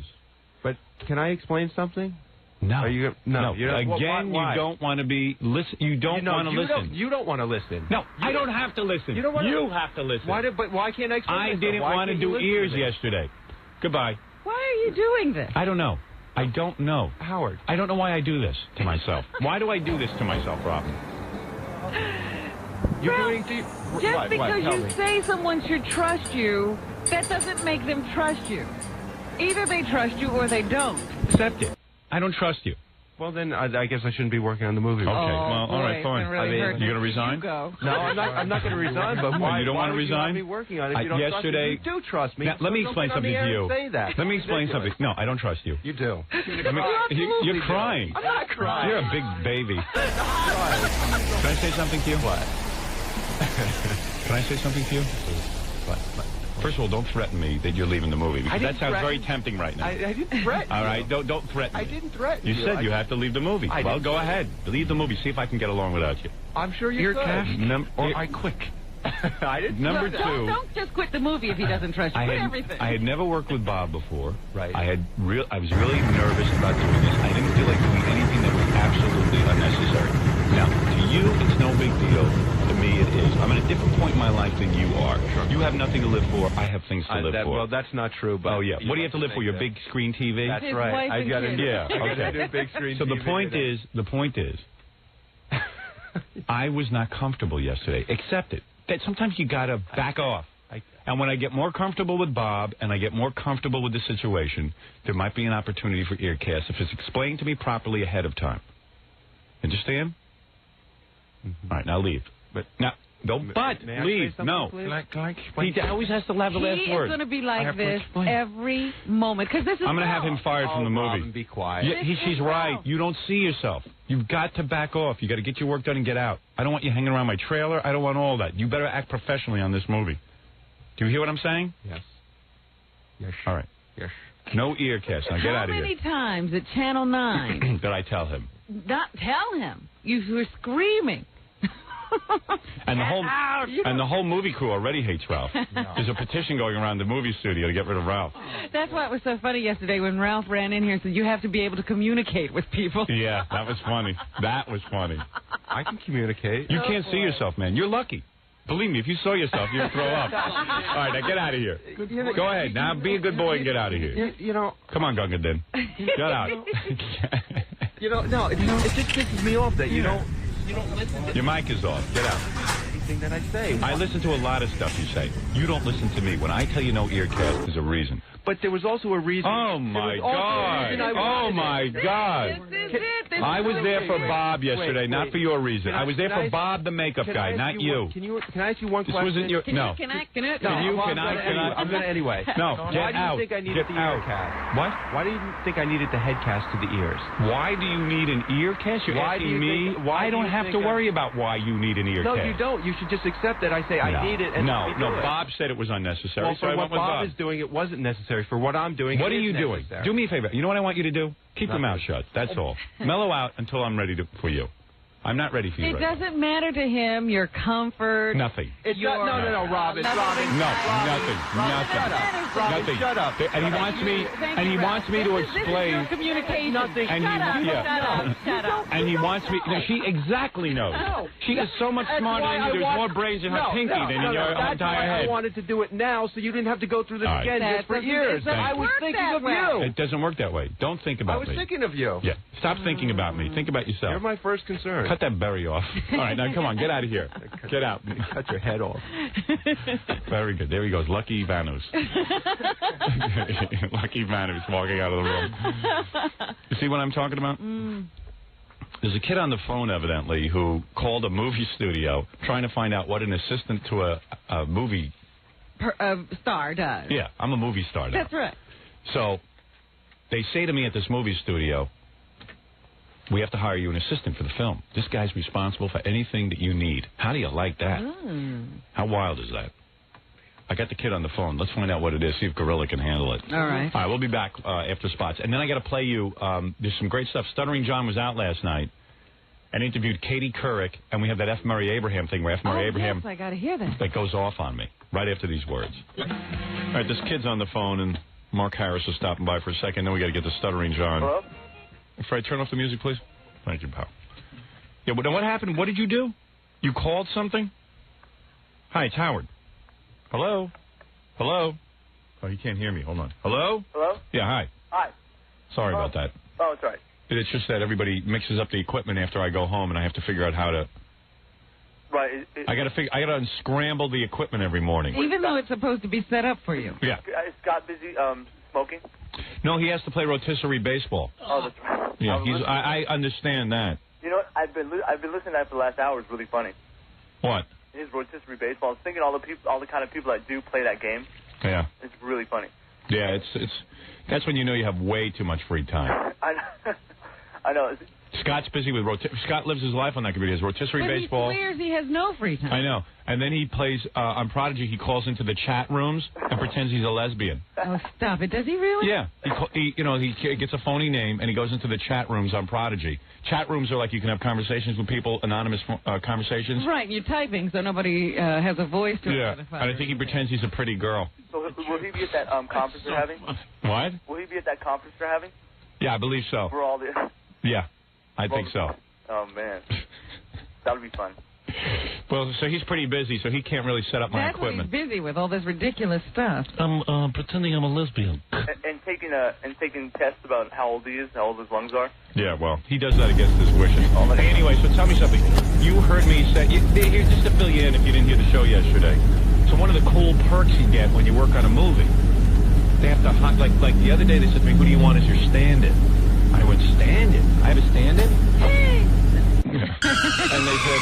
But can I explain something? No. Are you, no. You don't want to be listen. You don't want to listen. You don't want to listen. No, I don't have to listen. You have to listen. But why can't I explain I didn't want to do ears yesterday. Goodbye. Why are you doing this? I don't know. I don't know. Howard. I don't know why I do this to myself. Why do I do this to myself, Robin? You're doing just because you say someone should trust you, that doesn't make them trust you. Either they trust you or they don't. Accept it. I don't trust you. Well, then I guess I shouldn't be working on the movie. Okay. Well, all right, fine. Really you going to resign? Go. No, I'm not going to resign. But why? You don't want to resign? Why would you be working on it if you don't yesterday, trust me? You do trust me. Now, let me explain something to you. Say that. Let me explain something. No, I don't trust you. You do. You're crying. I'm not crying. You're a big baby. Can I say something to you? What? Can I say something to you? What? First of all, don't threaten me that you're leaving the movie, because that sounds very tempting right now. I didn't threaten you. All right, don't threaten me. I didn't threaten you. You said you have to leave the movie. Well, go ahead. Leave the movie. See if I can get along without you. I'm sure you could. Or I quit. I didn't. Number two. Don't just quit the movie if he doesn't trust you. Quit everything. I had never worked with Bob before. Right. I was really nervous about doing this. I didn't feel like doing anything that was absolutely unnecessary. Now, to you, it's no big deal. To me, it is. I'm at a different point in my life than you are. Sure. You have nothing to live for. I have things to live for. Well, that's not true. But yeah. What do you have to live for? Your big screen TV? That's His right. I got it. Yeah. Okay. Big screen so TV the point is, I was not comfortable yesterday. Accept it. That sometimes you got to back off. And when I get more comfortable with Bob and I get more comfortable with the situation, there might be an opportunity for earcast if it's explained to me properly ahead of time. Understand? Mm-hmm. All right, now leave. But now, don't leave. No. He always has to have the last word. He is going to be like this every moment. Because this is I'm going to have him fired from the movie. Robin, be quiet. Yeah, she's right. You don't see yourself. You've got to back off. You got to get your work done and get out. I don't want you hanging around my trailer. I don't want all that. You better act professionally on this movie. Do you hear what I'm saying? Yes. Yes. All right. Yes. No earcast. Now get out of here. How many times at Channel 9 did I tell him? Not tell him. You were screaming. And the whole movie crew already hates Ralph. No. There's a petition going around the movie studio to get rid of Ralph. That's why it was so funny yesterday when Ralph ran in here and said, you have to be able to communicate with people. Yeah, that was funny. That was funny. I can communicate. You can't see yourself, man. You're lucky. Believe me, if you saw yourself, you'd throw up. All right, now get out of here. Go ahead. Now be a good boy and get out of here. Come on, Gungadin. Get out. It just pisses me off that you don't listen. Your mic is off. Get out. Anything that I say. I listen to a lot of stuff you say. You don't listen to me. When I tell you no earcast, there's a reason. But there was also a reason. Oh, my God. Oh, my God. I was there for Bob yesterday, not for your reason. I was there for Bob, the makeup guy, not you. Can I ask you one question? This wasn't your... No. Can I? I'm going to anyway. No, get out. Why do you think I needed the ear cast? What? Why do you think I needed the head cast to the ears? Why do you need an ear cast? You're asking me? I don't have to worry about why you need an ear cast. No, you don't. You should just accept that I say I need it. And no, Bob said it was unnecessary, well, so I went with Bob. Bob is doing, it wasn't necessary. For what I'm doing, what are you doing? Do me a favor. You know what I want you to do? Keep your mouth shut. That's all. Mellow out until I'm ready for you. I'm not ready for you. It doesn't matter to him your comfort. Nothing. It's no, Robin. Nothing. Nothing. Nothing. Shut up. And he wants me to explain. Your communication. Nothing. And Shut up. And he wants me. No, she exactly knows. No. She is so much smarter than you. There's more brains in her pinky than in your That's entire why head. I wanted to do it now, so you didn't have to go through this All right. again just for years. I was thinking of you. It doesn't work that way. Don't think about me. I was thinking of you. Yeah. Stop thinking about me. Think about yourself. You're my first concern. Cut that berry off. All right, now come on, get out of here. Get out. Cut your head off. Very good. There he goes. Lucky Vanus. Lucky Vanus walking out of the room. You see what I'm talking about? There's a kid on the phone, evidently, who called a movie studio trying to find out what an assistant to a movie star does. Yeah, I'm a movie star now. That's right. So they say to me at this movie studio, we have to hire you an assistant for the film. This guy's responsible for anything that you need. How do you like that? How wild is that? I got the kid on the phone. Let's find out what it is, see if Grillo can handle it. All right. All right, we'll be back after spots. And then I got to play you, there's some great stuff. Stuttering John was out last night and interviewed Katie Couric, and we have that F. Murray Abraham thing where F. Murray Abraham... Yes, I got to hear that. That goes off on me right after these words. All right, this kid's on the phone, and Mark Harris is stopping by for a second. Then we got to get to Stuttering John. Hello? Fred, turn off the music, please. Thank you, pal. Yeah, but what happened? What did you do? You called something? Hi, it's Howard. Hello? Hello? Oh, you can't hear me. Hold on. Hello? Hello? Yeah, hi. Hi. Sorry about that. Oh, it's all right. It's just that everybody mixes up the equipment after I go home, and I have to figure out how to... Right. I got to unscramble the equipment every morning. Even though it's supposed to be set up for you. Yeah. Is Scott busy smoking? No, he has to play rotisserie baseball. Oh, that's right. Yeah, I understand that. You know what? I've been listening to that for the last hour. It's really funny. What? His rotisserie baseball. I was thinking all the kind of people that do play that game. Yeah. It's really funny. Yeah, that's when you know you have way too much free time. I know. Scott's busy with Scott lives his life on that computer. He has rotisserie baseball. He swears he has no free time. I know. And then he plays on Prodigy. He calls into the chat rooms and pretends he's a lesbian. Oh, stop it! Does he really? Yeah. He gets a phony name and he goes into the chat rooms on Prodigy. Chat rooms are like you can have conversations with people, anonymous conversations. Right. You're typing, so nobody has a voice to identify. And I think he pretends he's a pretty girl. So will he be at that conference they're having? What? Will he be at that conference they're having? Yeah, I believe so. We're all there. Yeah, I think so. Oh man, that'll be fun. Well, so he's pretty busy, so he can't really set up my equipment. That's what he's busy with, all this ridiculous stuff. I'm pretending I'm a lesbian. And taking tests about how old he is, how old his lungs are. Yeah, well, he does that against his wishes. Hey, anyway, so tell me something. You heard me say, here, just to fill you in if you didn't hear the show yesterday. So one of the cool perks you get when you work on a movie, they have to, like the other day they said to me, who do you want as your stand-in? I went, stand-in? I have a stand-in? And they said,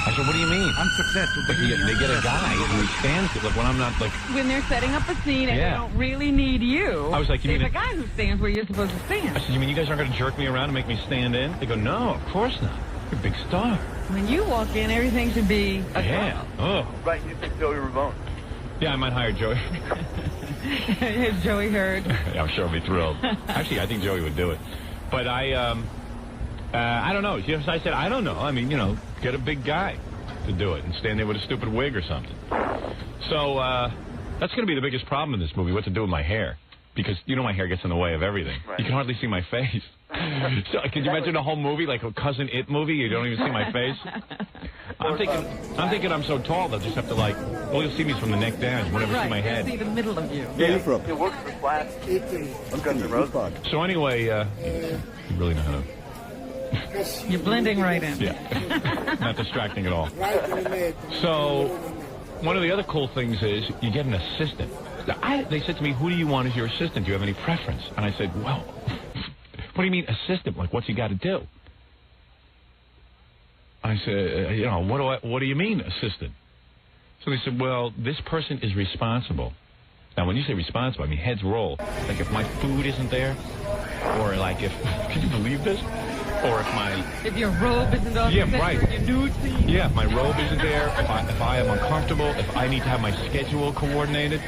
I said, what do you mean? I'm successful. They get a guy who stands it, like when I'm not, like... When they're setting up a scene and they don't really need you, I was like, there's a guy who stands where you're supposed to stand. I said, you mean you guys aren't going to jerk me around and make me stand in? They go, no, of course not. You're a big star. When you walk in, everything should be a yeah. Oh. Right, you think Joey Ramone. Yeah, I might hire Joey. Has Joey heard? Yeah, I'm sure he'll be thrilled. Actually, I think Joey would do it. But I don't know. I said, I don't know. I mean, get a big guy to do it and stand there with a stupid wig or something. So that's going to be the biggest problem in this movie, what to do with my hair. Because, my hair gets in the way of everything. Right. You can hardly see my face. So, can you imagine a whole movie, like a Cousin It movie? You don't even see my face? I'm thinking I'm so tall, they'll just have to, all you'll see me is from the neck down. You won't ever see my head. See the middle of you. Yeah, it works for Flash. Guns N' Roses. So anyway, you really know how to... You're blending right in. Yeah. Not distracting at all. So, one of the other cool things is you get an assistant. They said to me, who do you want as your assistant? Do you have any preference? And I said, well, what do you mean assistant? Like, what's he got to do? I said, what do you mean assistant? So they said, well, this person is responsible. Now, when you say responsible, I mean heads roll. Like if my food isn't there, or like if, can you believe this? Or if your robe isn't on, yeah, right. Your nude scene. Yeah, if my robe isn't there, if I am uncomfortable, if I need to have my schedule coordinated.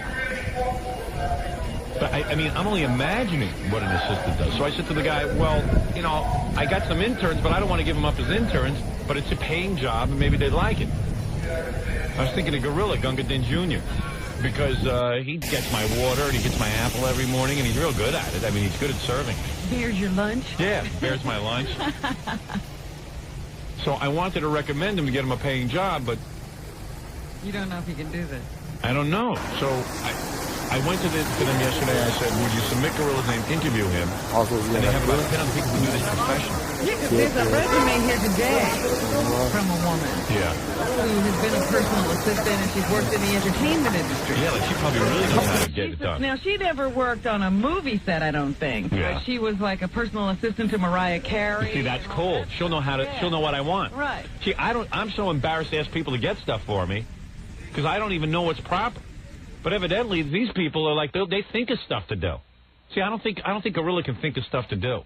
But I mean, I'm only imagining what an assistant does. So I said to the guy, well, you know, I got some interns, but I don't want to give them up as interns, but it's a paying job, and maybe they'd like it. I was thinking of Gorilla, Gunga Din Jr., because he gets my water and he gets my apple every morning, and he's real good at it. I mean, he's good at serving. Bears your lunch? Yeah, bears my lunch. So I wanted to recommend him to get him a paying job, but... You don't know if he can do this. I don't know. So I went to them yesterday. I said, would you submit Gorilla's name, interview him? Also, and they have about 10 other people who do this profession. Yeah, because there's a resume here today from a woman who has been a personal assistant, and she's worked in the entertainment industry. Yeah, like she probably really knows how to get it done. Now, she never worked on a movie set, I don't think. Yeah. But she was like a personal assistant to Mariah Carey. See, that's cool. She'll know how to. She'll know what I want. Right. See, I'm so embarrassed to ask people to get stuff for me because I don't even know what's proper. But evidently, these people are like they think of stuff to do. See, I don't think Gorilla can think of stuff to do.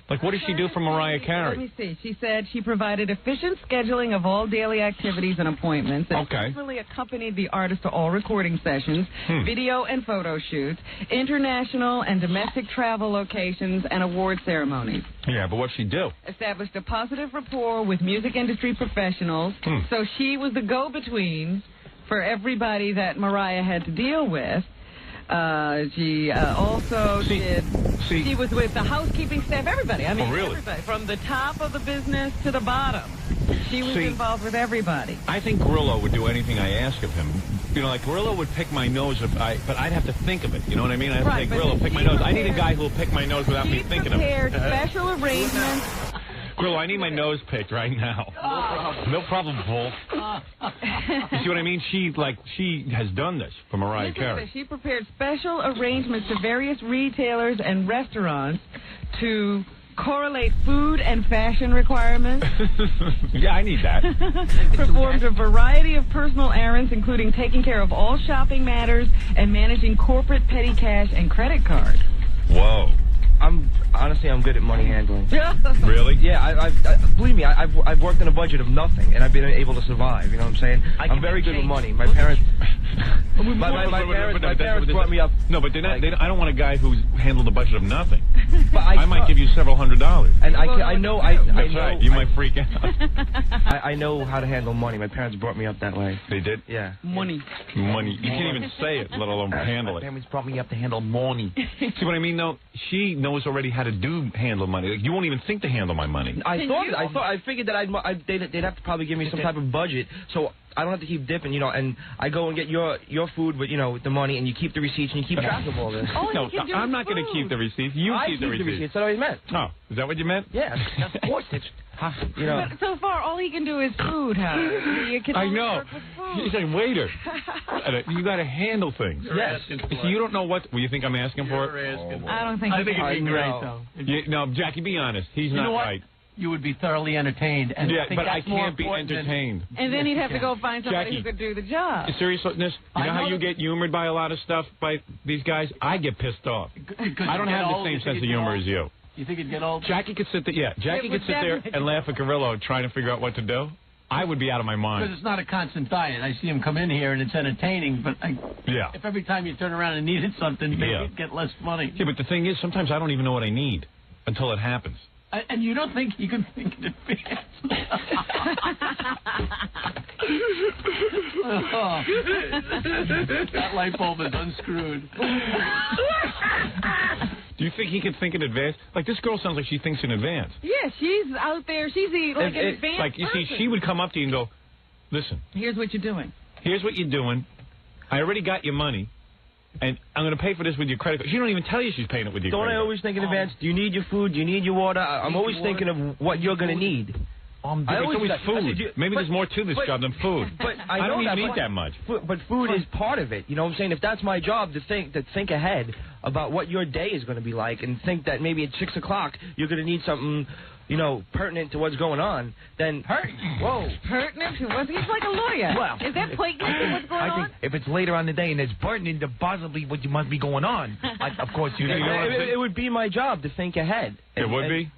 Like, what does she do for Mariah Carey? Let me see. She said she provided efficient scheduling of all daily activities and appointments, and personally accompanied the artist to all recording sessions, video and photo shoots, international and domestic travel locations, and award ceremonies. Yeah, but what'd she do? Established a positive rapport with music industry professionals, so she was the go-between for everybody that Mariah had to deal with. She also she was with the housekeeping staff, everybody. I mean, everybody. From the top of the business to the bottom. She was involved with everybody. I think Grillo would do anything I ask of him. You know, like Grillo would pick my nose, but I'd have to think of it. You know what I mean? I have to say, Grillo, pick my nose. I need a guy who will pick my nose without me thinking of it. She prepared special arrangements. Grillo, I need my nose picked right now. No problem, Wolf. You see what I mean? She has done this for Mariah Carey. She prepared special arrangements to various retailers and restaurants to correlate food and fashion requirements. Yeah, I need that. Performed a variety of personal errands, including taking care of all shopping matters and managing corporate petty cash and credit cards. Whoa. I'm good at money handling. Really? Yeah, believe me, I've worked on a budget of nothing, and I've been able to survive. You know what I'm saying? I'm very good with money. My parents, my parents brought me up. No, but I don't want a guy who's handled a budget of nothing. But I might give you several $100s. And I know. That's right. You might freak out. I know how to handle money. My parents brought me up that way. They did? Yeah. Money. You can't even say it, let alone handle it. My parents brought me up to handle money. See what I mean, though? She knows already how to handle money. Like, you won't even think to handle my money. I figured that they'd have to probably give me some type of budget, so I don't have to keep dipping, you know, and I go and get your food with, you know, with the money, and you keep the receipts, and you keep track of all this. No, I'm not going to keep the receipts. You keep the receipts. That's what I meant. Oh, is that what you meant? Yeah, of course. You know. But so far, all he can do is food, Howard. I know. He's a waiter. You got to handle things. Yes. So you don't know what. Well, you think I'm asking for it? I don't think. I think it'd be great, though. No, Jackie, be honest. He's not right. You would be thoroughly entertained. And but I can't be entertained. And then he'd have to go find somebody who could do the job. Seriousness, you know how you get humored by a lot of stuff by these guys? I get pissed off. I don't have the same sense of humor as you. You think it'd get old? Jackie could sit there. Yeah, Jackie could sit there and laugh at Grillo trying to figure out what to do. I would be out of my mind. Because it's not a constant diet. I see him come in here and it's entertaining, but if every time you turn around and needed something, maybe you'd get less money. Yeah, but the thing is, sometimes I don't even know what I need until it happens. And you don't think you can think in advance? That light bulb is unscrewed. Do you think he can think in advance? Like, this girl sounds like she thinks in advance. Yeah, she's out there. She's an advanced Like, you see, she would come up to you and go, listen. Here's what you're doing. Here's what you're doing. I already got your money. And I'm going to pay for this with your credit card. She don't even tell you she's paying it with your credit card. Don't I always think in advance? Do you need your food? Do you need your water? I'm always thinking of what you're going to need. It's always food. Maybe there's more to this job than food. But I don't even eat that much. But food is part of it. You know what I'm saying? If that's my job to think ahead about what your day is going to be like and think that maybe at 6 o'clock you're going to need something, you know, pertinent to what's going on, then... Whoa. Pertinent to what? He's like a lawyer. Well, is that pertinent to what's going on? I think if it's later on in the day and it's pertinent to possibly what you must be going on, of course you know. It would be my job to think ahead. It would be?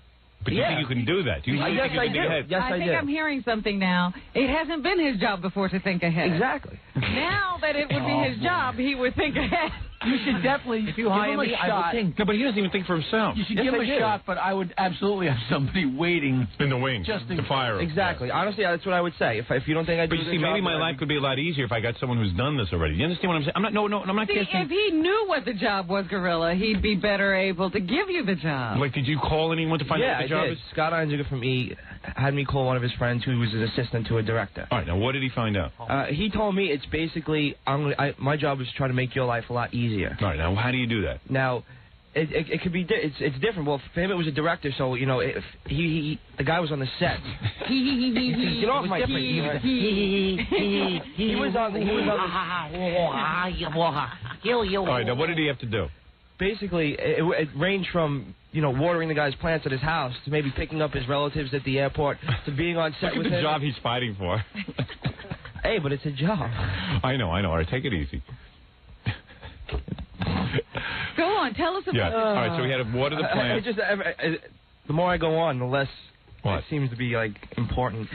But you think you can do that? Do you think you can think ahead? Yes, I think I'm hearing something now. It hasn't been his job before to think ahead. Exactly. Now that it would be his job, he would think ahead. You should definitely If you hire me, I would think. No, but he doesn't even think for himself. You should give him a shot, but I would absolutely have somebody waiting in the wings just to fire him. Exactly. Honestly, that's what I would say. If you don't think I do But you see, maybe my life could be a lot easier if I got someone who's done this already. You understand what I'm saying? I'm not See, guessing. if he knew what the job was, Gorilla, he'd be better able to give you the job. Like, did you call anyone to find out what the job I did. is? Scott Einziger from E! had me call one of his friends who was an assistant to a director. All right, now what did he find out? He told me it's basically my job is to try to make your life a lot easier. All right, now how do you do that? Now, it could be it's different. Well, for him it was a director, so you know if the guy was on the set. Get off my He was on All right, now what did he have to do? Basically, it ranged from watering the guy's plants at his house to maybe picking up his relatives at the airport to being on set Look with at the him. job he's fighting for. Hey, but it's a job. I know. All right, take it easy. Go on, tell us about Yeah. All right, so we had to water the plants. The more I go on, the less What? it seems to be like important.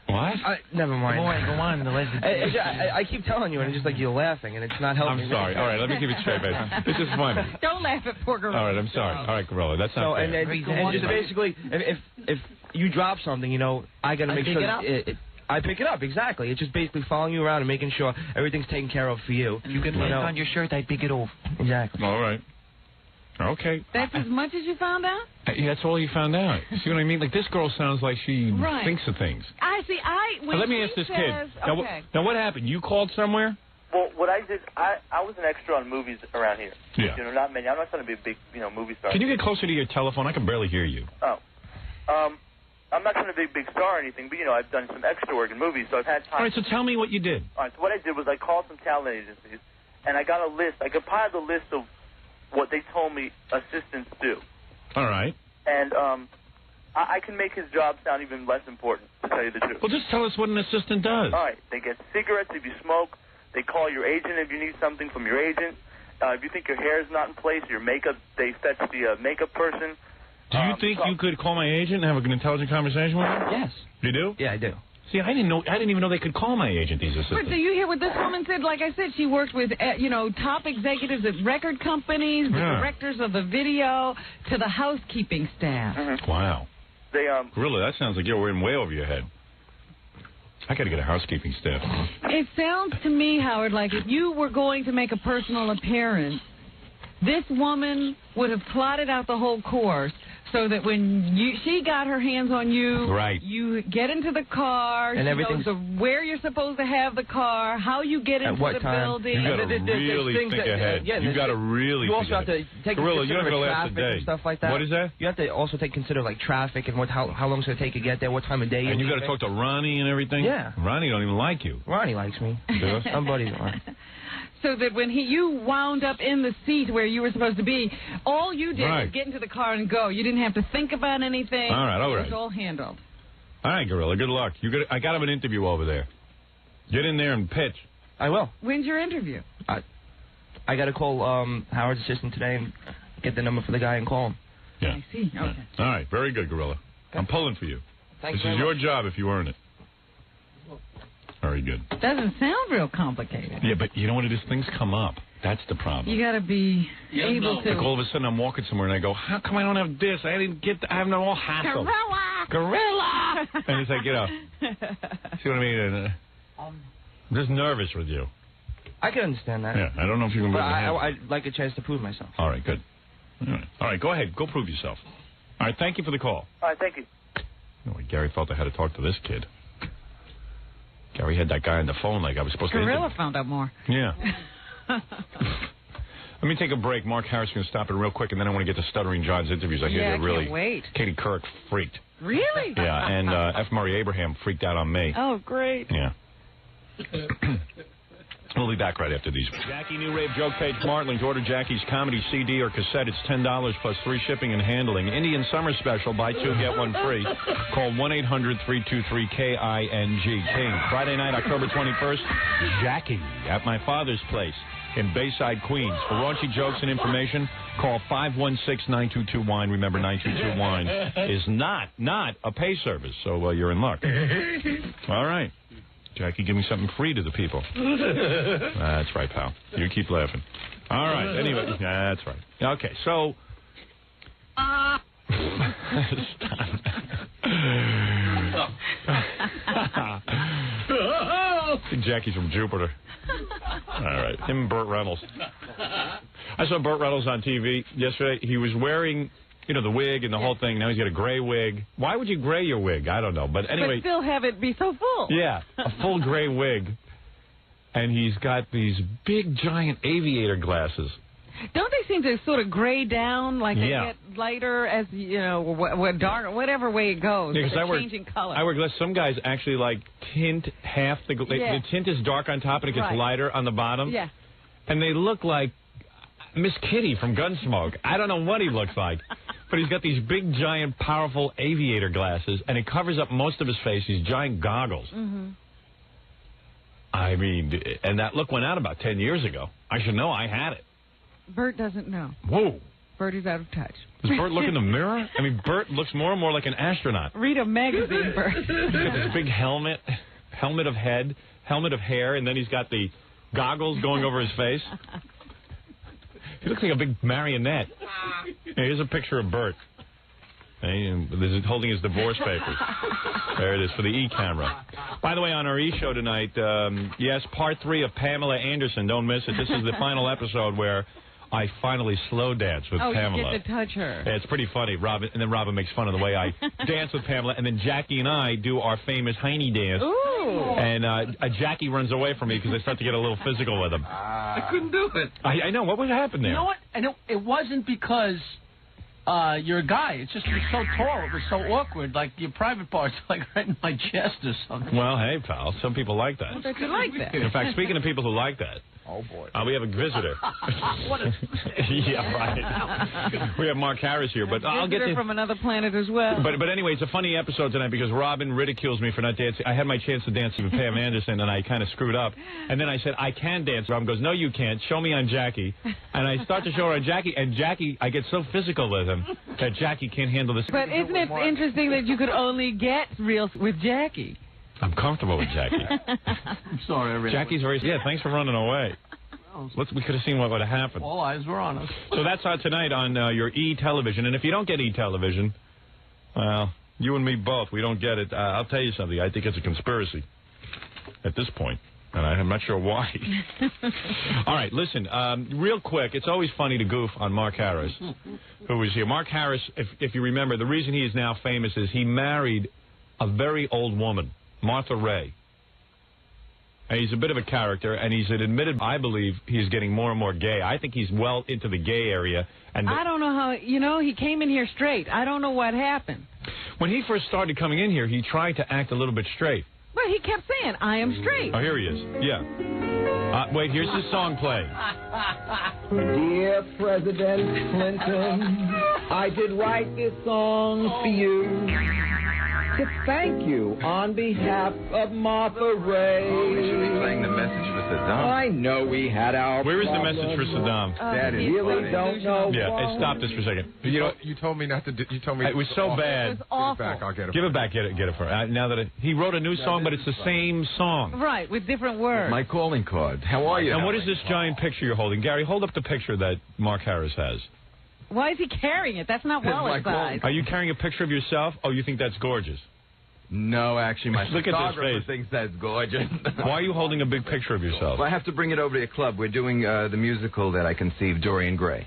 What? Never mind. The more I go on, the less I keep telling you, and it's just like you're laughing, and it's not helping. I'm sorry. All right, let me keep it straight, baby. This is funny. Don't laugh at poor Gorilla. All right, I'm sorry. All right, Gorilla, that's not fair. And just basically, if you drop something, I got to make sure I pick it up, exactly. It's just basically following you around and making sure everything's taken care of for you. You can lay it on your shirt, I pick it off. Exactly. All right. Okay. That's as much as you found out? Yeah, that's all you found out. See what I mean? Like, this girl sounds like she Right. thinks of things. I see. But let me ask this kid. Now, what happened? You called somewhere? Well, what I did, I was an extra on movies around here. Yeah. Not many. I'm not trying to be a big, movie star. Can you get closer to your telephone? I can barely hear you. Oh. I'm not trying to be a big star or anything, but, I've done some extra work in movies, so I've had time. All right, so tell me what you did. All right, so what I did was I called some talent agencies, and I got a list. I compiled a list of what they told me assistants do. All right. And I can make his job sound even less important, to tell you the truth. Well, just tell us what an assistant does. All right. They get cigarettes if you smoke. They call your agent if you need something from your agent. If you think your hair is not in place, your makeup, they fetch the makeup person. Do you think you could call my agent and have an intelligent conversation with him? Yes. You do? Yeah, I do. See, I didn't even know they could call my agent, these assistants. But do you hear what this woman said? Like I said, she worked with, top executives at record companies, the directors of the video, to the housekeeping staff. Mm-hmm. Wow. Gorilla, that sounds like you're in way over your head. I got to get a housekeeping staff. It sounds to me, Howard, like if you were going to make a personal appearance, this woman would have plotted out the whole course so that when she got her hands on you, right. You get into the car, and she knows where you're supposed to have the car, how you get into the building. You got to really think ahead. You got to really You also think have to take Gorilla, you're not going to last a day. And stuff like that. What is that? You have to also consider like traffic and how long it's going to take to get there, what time of day. And you got to talk to Ronnie and everything. Yeah. Ronnie don't even like you. Ronnie likes me. Somebody's on. So that when you wound up in the seat where you were supposed to be, all you did was get into the car and go. You didn't have to think about anything. All right. It was all handled. All right, Gorilla, good luck. I got him an interview over there. Get in there and pitch. I will. When's your interview? I got to call Howard's assistant today and get the number for the guy and call him. Yeah. I see. Okay. All right, very good, Gorilla. I'm pulling for you. Thanks This is your job if you earn it. Very good. Doesn't sound real complicated. Yeah, but you know what it is? Things come up. That's the problem. You got to be able to. Like all of a sudden I'm walking somewhere and I go, how come I don't have this? I have no all hassle. Gorilla! And it's like, see what I mean? I'm just nervous with you. I can understand that. Yeah, I don't know if you can. But I'd like a chance to prove myself. All right, good. All right, go ahead. Go prove yourself. All right, thank you for the call. All right, thank you. Gary felt I had to talk to this kid. Gary had that guy on the phone like I was supposed to. Gorilla found out more. Yeah. Let me take a break. Mark Harris is going to stop it real quick, and then I want to get to Stuttering John's interviews. I hear they're really. Can't wait. Katie Couric freaked. Really? Yeah, and F. Murray Abraham freaked out on me. Oh, great. Yeah. We'll be back right after these. Jackie New Rave Joke Page Martling. To order Jackie's comedy CD or cassette, it's $10 plus free shipping and handling. Indian Summer Special, buy two, get one free. Call 1-800-323-KING. King. Friday night, October 21st, Jackie at my father's place in Bayside, Queens. For raunchy jokes and information, call 516-922-WINE. Remember, 922-WINE is not a pay service, so you're in luck. All right. Jackie, give me something free to the people. That's right, pal. You keep laughing. All right. Anyway, yeah, that's right. Okay, so. Jackie's from Jupiter. All right. Him and Burt Reynolds. I saw Burt Reynolds on TV yesterday. He was wearing, you know, the wig and the whole thing. Now he's got a gray wig. Why would you gray your wig? I don't know. But anyway. But still have it be so full. Yeah, a full gray wig. And he's got these big, giant aviator glasses. Don't they seem to sort of gray down, like they get lighter as, you know, what dark, whatever way it goes? Yeah, they're changing color. I wear glasses. Some guys actually like tint half the. The tint is dark on top and it gets lighter on the bottom. Yeah. And they look like Miss Kitty from Gunsmoke. I don't know what he looks like, but he's got these big, giant, powerful aviator glasses, and it covers up most of his face. These giant goggles. Mm-hmm. I mean, and that look went out about 10 years ago. I should know. I had it. Bert doesn't know. Whoa. Bert is out of touch. Does Bert look in the mirror? I mean, Bert looks more and more like an astronaut. Read a magazine, Bert. He's got this big helmet of head, helmet of hair, and then he's got the goggles going over his face. He looks like a big marionette. Here's a picture of Bert. He's holding his divorce papers. There it is for the E-camera. By the way, on our E-show tonight, yes, part 3 of Pamela Anderson. Don't miss it. This is the final episode where I finally slow dance with Pamela. You get to touch her. Yeah, it's pretty funny. Robin, and then Robin makes fun of the way I dance with Pamela, and then Jackie and I do our famous Heine dance. Ooh. And Jackie runs away from me because I start to get a little physical with him. I couldn't do it. I know. What would happen there? You know what? And it wasn't because you're a guy. It's just you're so tall. It was so awkward. Like your private part's like right in my chest or something. Well, hey, pal. Some people like that. Well, you like that. In fact, speaking of people who like that. Oh, boy. We have a visitor. What a... Yeah, right. We have Mark Harris here, but I'll get to... from another planet as well. But anyway, it's a funny episode tonight because Robin ridicules me for not dancing. I had my chance to dance with Pam Anderson, and I kind of screwed up. And then I said, I can dance. Robin goes, no, you can't. Show me on Jackie. And I start to show her on Jackie, and Jackie, I get so physical with him that Jackie can't handle this. But isn't it interesting that you could only get real with Jackie? I'm comfortable with Jackie. I'm sorry, Jackie's very... Yeah, thanks for running away. We could have seen what would have happened. All eyes were on us. So that's out tonight on your E-television. And if you don't get E-television, well, you and me both, we don't get it. I'll tell you something. I think it's a conspiracy at this point. And I'm not sure why. All right, listen, real quick, it's always funny to goof on Mark Harris, who is here. Mark Harris, if you remember, the reason he is now famous is he married a very old woman, Martha Ray. And he's a bit of a character, and he's admitted, I believe, he's getting more and more gay. I think he's well into the gay area. And I don't know how, he came in here straight. I don't know what happened. When he first started coming in here, he tried to act a little bit straight. Well, he kept saying, I am straight. Oh, here he is. Yeah. Wait, here's his song playing. Dear President Clinton, I did write this song for you to thank you on behalf of Martha Ray. Oh, we should be playing the message for Saddam. I know we had our Where is the message for Saddam? That is really funny. don't know. Yeah, stop this for a second. You told me not to do... You told me it was so bad. It was awful. Give it back. I'll get it. Give it back. Get it for now that he wrote a new song, but it's the same song. Right, with different words. My calling card. How are you? And what is this giant picture you're holding? Gary, hold up the picture that Mark Harris has. Why is he carrying it? That's not wallet size. Are you carrying a picture of yourself? Oh, you think that's gorgeous? No, actually, my Look at this face. thinks that's gorgeous. Why are you holding a big picture of yourself? Well, I have to bring it over to the club. We're doing the musical that I conceived, Dorian Gray.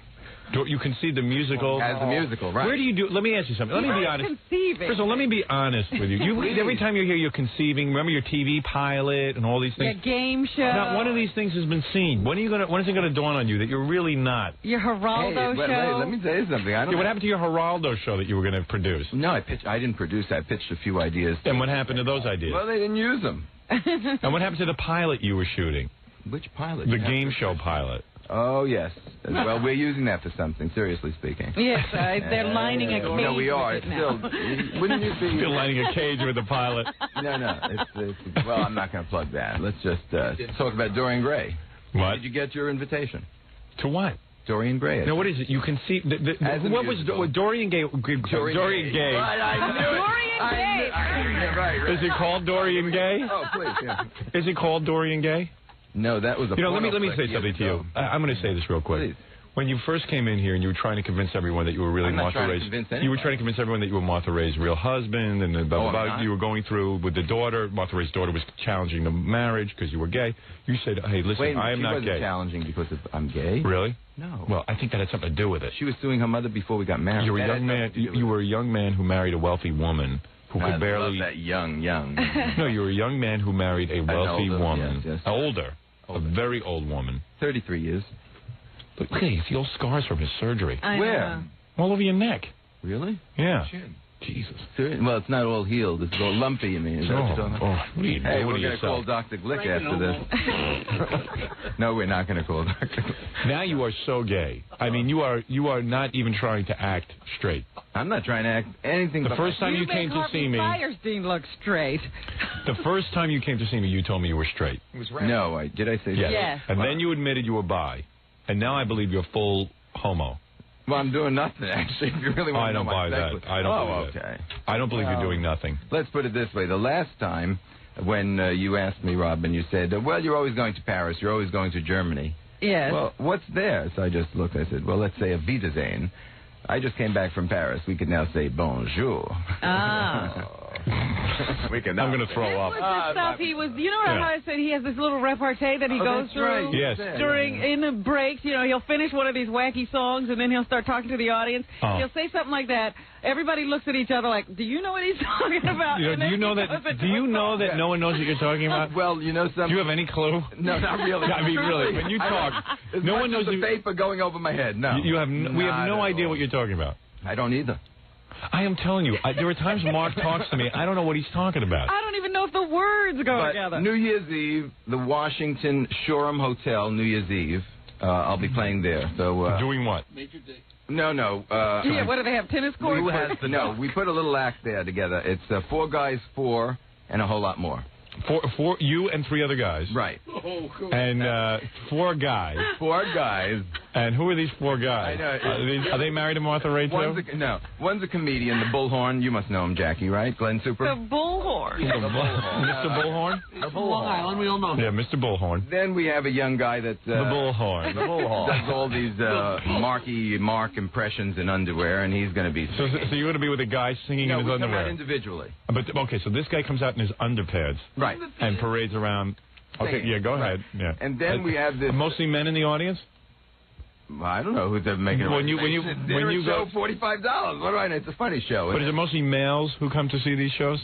You conceived the musical? As the musical, right. Where do you do... Let me ask you something. Let me be honest. Conceiving. First of all, let me be honest with you. Every time you're here, you're conceiving. Remember your TV pilot and all these things? Your game show. Not one of these things has been seen. When is it going to dawn on you that you're really not? Your Geraldo show. Wait, let me tell you something. What happened to your Geraldo show that you were going to produce? No, I didn't produce. I pitched a few ideas. And what happened to those ideas? Well, they didn't use them. And what happened to the pilot you were shooting? Which pilot? The game show pilot. Oh, yes. Well, we're using that for something, seriously speaking. Yes, they're lining a cage. No, we are. It's still, wouldn't you be... Still lining a cage with the pilot. No. Well, I'm not going to plug that. Let's just talk about Dorian Gray. What? Did you get your invitation? To what? Dorian Gray. No, what is it? You can see... What was Dorian Gay? Dorian Gay. Right, I knew it. Dorian Gay. Right. Is it called Dorian Gay? Oh, please, yeah. Is it called Dorian Gay? No, that was a let me say something to you. I'm going to say this real quick. Please. When you first came in here and you were trying to convince everyone that you were really Martha Ray's, you were trying to convince everyone that you were Martha Ray's real husband, and then blah, blah, blah. You were going through with the daughter. Martha Ray's daughter was challenging the marriage because you were gay. You said, "Hey, listen, I am not gay." She wasn't challenging because I'm gay. Really? No. Well, I think that had something to do with it. She was suing her mother before we got married. You were a young man. You were a young man who married a wealthy woman who could barely. Love that young. No, you were a young man who married a wealthy woman, yes. older, a very old woman. 33 years. Look, you see old scars from his surgery. Where? All over your neck. Really? Yeah. Shit. Jesus. Well, it's not all healed. It's all lumpy, you mean. What are you hey, doing we're to going to call yourself? Dr. Glick after this. No, we're not going to call Dr. Glick. Now you are so gay. I mean, you are not even trying to act straight. I'm not trying to act anything. The first time you came to see me, Firestein look straight. The first time you came to see me, you told me you were straight. No, did I say yes? Yes. And then you admitted you were bi, and now I believe you're full homo. Well, I'm doing nothing, actually, if you really want to know my sex life. I don't believe that. I don't believe you're doing nothing. Let's put it this way. The last time when you asked me, Robin, you said, well, you're always going to Paris. You're always going to Germany. Yes. Well, what's there? So I just looked. I said, well, let's say a Wiedersehen. I just came back from Paris. We could now say bonjour. Oh. We can. I'm going to throw up. This was the stuff he was. You know how I said he has this little repartee that he goes through during in the breaks. You know, he'll finish one of these wacky songs and then he'll start talking to the audience. He'll say something like that. Everybody looks at each other like, "Do you know what he's talking about?" Do you know that no one knows what you're talking about? Well, you know something. Do you have any clue? No, not really. I mean, really, when you talk, no one knows the paper going over my head. No, we have no idea what you're talking about. I don't either. I am telling you, there are times Mark talks to me, I don't know what he's talking about. I don't even know if the words go together. New Year's Eve, the Washington Shoreham Hotel, New Year's Eve. I'll be playing there. So doing what? No. What do they have? Tennis courts? No, we put a little act there together. It's 4 guys, 4, and a whole lot more. Four, you and 3 other guys. Right. Oh, cool. And 4 guys. 4 guys. And who are these 4 guys? I know. Are they married to Martha Ray, too? One's a comedian, the Bullhorn. You must know him, Jackie, right? Glenn Super? The Bullhorn. Mr. Bullhorn? Long Island, we all know him. Yeah, Mr. Bullhorn. Then we have a young guy that... the Bullhorn. The Bullhorn. Does all these Mark impressions in underwear, and he's going to be... So you're going to be with a guy singing in his underwear? No, we come out individually. But, okay, so this guy comes out in his underpads. Right. And parades around. Okay, yeah, go ahead. Yeah. And then we have this. Mostly men in the audience? I don't know who's ever making it. When you go $45. What do I know? It's a funny show. But is it mostly males who come to see these shows?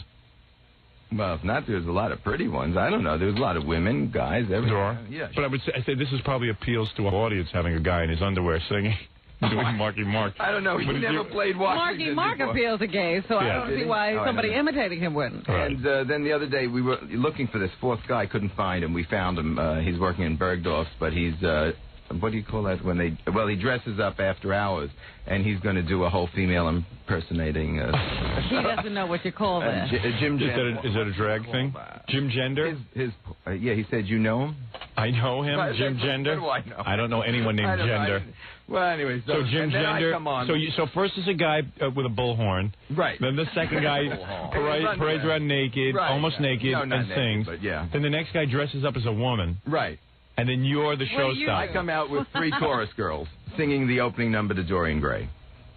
Well, if not, there's a lot of pretty ones. I don't know. There's a lot of women, guys, everything. There are? Yeah. But I say this is probably appeals to our audience having a guy in his underwear singing. Doing Marky Mark. I don't know. He never played Washington. Marky Mark appeals to gays, so I don't see why somebody imitating him wouldn't. Right. And then the other day we were looking for this 4th guy, couldn't find him. We found him. He's working in Bergdorf's, but he's what do you call that when they? Well, he dresses up after hours, and he's going to do a whole female impersonating. He doesn't know what you call that. Jim Gender. Is that a drag thing? Jim Gender? Yeah, he said you know him. I know him, Jim Gender. What do I know? I don't know anyone named Gender. Well, anyway, so Jim Gender. So first is a guy with a bullhorn. Right. Then the second guy parades around naked, almost naked, and sings. But yeah. Then the next guy dresses up as a woman. Right. And then you're the showstopper. I come out with 3 chorus girls singing the opening number to Dorian Gray.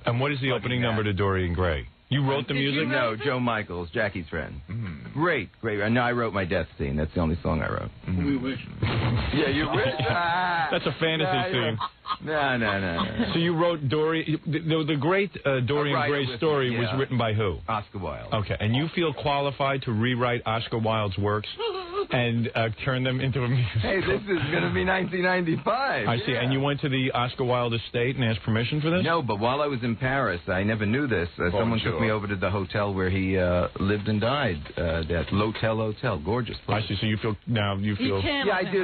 And what is the opening number to Dorian Gray? You wrote the music? No, Joe Michaels, Jackie's friend. Great. No, I wrote my death scene. That's the only song I wrote. We wish. Yeah, you wish. That's a fantasy scene. No. So you wrote the great Dorian Gray story was written by who? Oscar Wilde. Okay, and you feel qualified to rewrite Oscar Wilde's works and turn them into a musical? Hey, this is going to be 1995. I see, and you went to the Oscar Wilde estate and asked permission for this? No, but while I was in Paris, I never knew this. Someone took me over to the hotel where he lived and died, that L'Hotel Hotel. Gorgeous place. I see, so you feel... Yeah,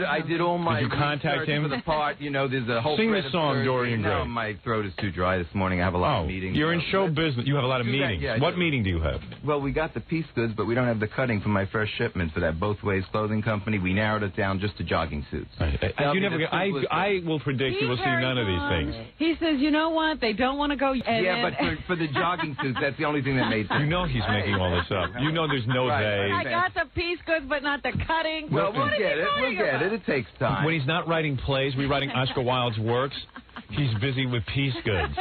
I did all my... Did you contact him? For the part, there's a whole... Sing the song, Dorian Gray. No, my throat is too dry this morning. I have a lot of meetings. You're in show business. You have a lot of meetings. Yeah, what meeting do you have? Well, we got the piece goods, but we don't have the cutting for my first shipment for that both ways clothing company. We narrowed it down just to jogging suits. You never get, I will predict you will see none of these things. He says, you know what? They don't want to go. Yeah, but for the jogging suits, that's the only thing that made sense. You know he's making all this up. You know there's no they. I got the piece goods, but not the cutting. Well, we'll get it. We'll get it. It takes time. When he's not writing plays, rewriting Oscar Wilde's works, he's busy with piece goods.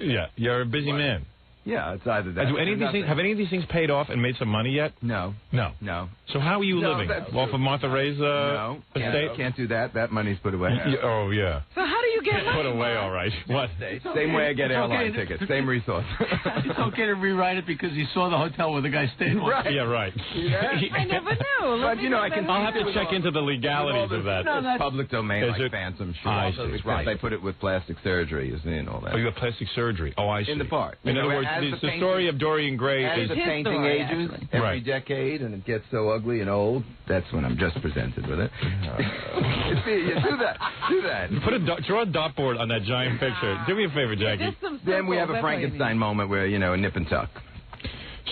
Yeah, you're a busy man. Yeah, it's either that. Have any of these things paid off and made some money yet? No. No. So how are you living? Off of Martha Ray's estate? Can't do that. That money's put away. Oh, yeah. So how do you get money? Put away, all right. What? Same way I get airline tickets. Same resource. It's okay to rewrite it because he saw the hotel where the guy stayed. Right. Yeah, right. I never knew. But, you know, I'll have to check into the legalities of that. No, that's public domain, like Phantom Show. I see. Right. They put it with plastic surgery, you see, and all that. Oh, you have plastic surgery. Oh, I see. In the park. In other words, the story of Dorian Gray as is the painting ages every decade, and it gets so ugly and old. That's when I'm just presented with it. You do that. Draw a dartboard on that giant picture. Do me a favor, Jackie. Then we have a Frankenstein moment where, you know, nip and tuck.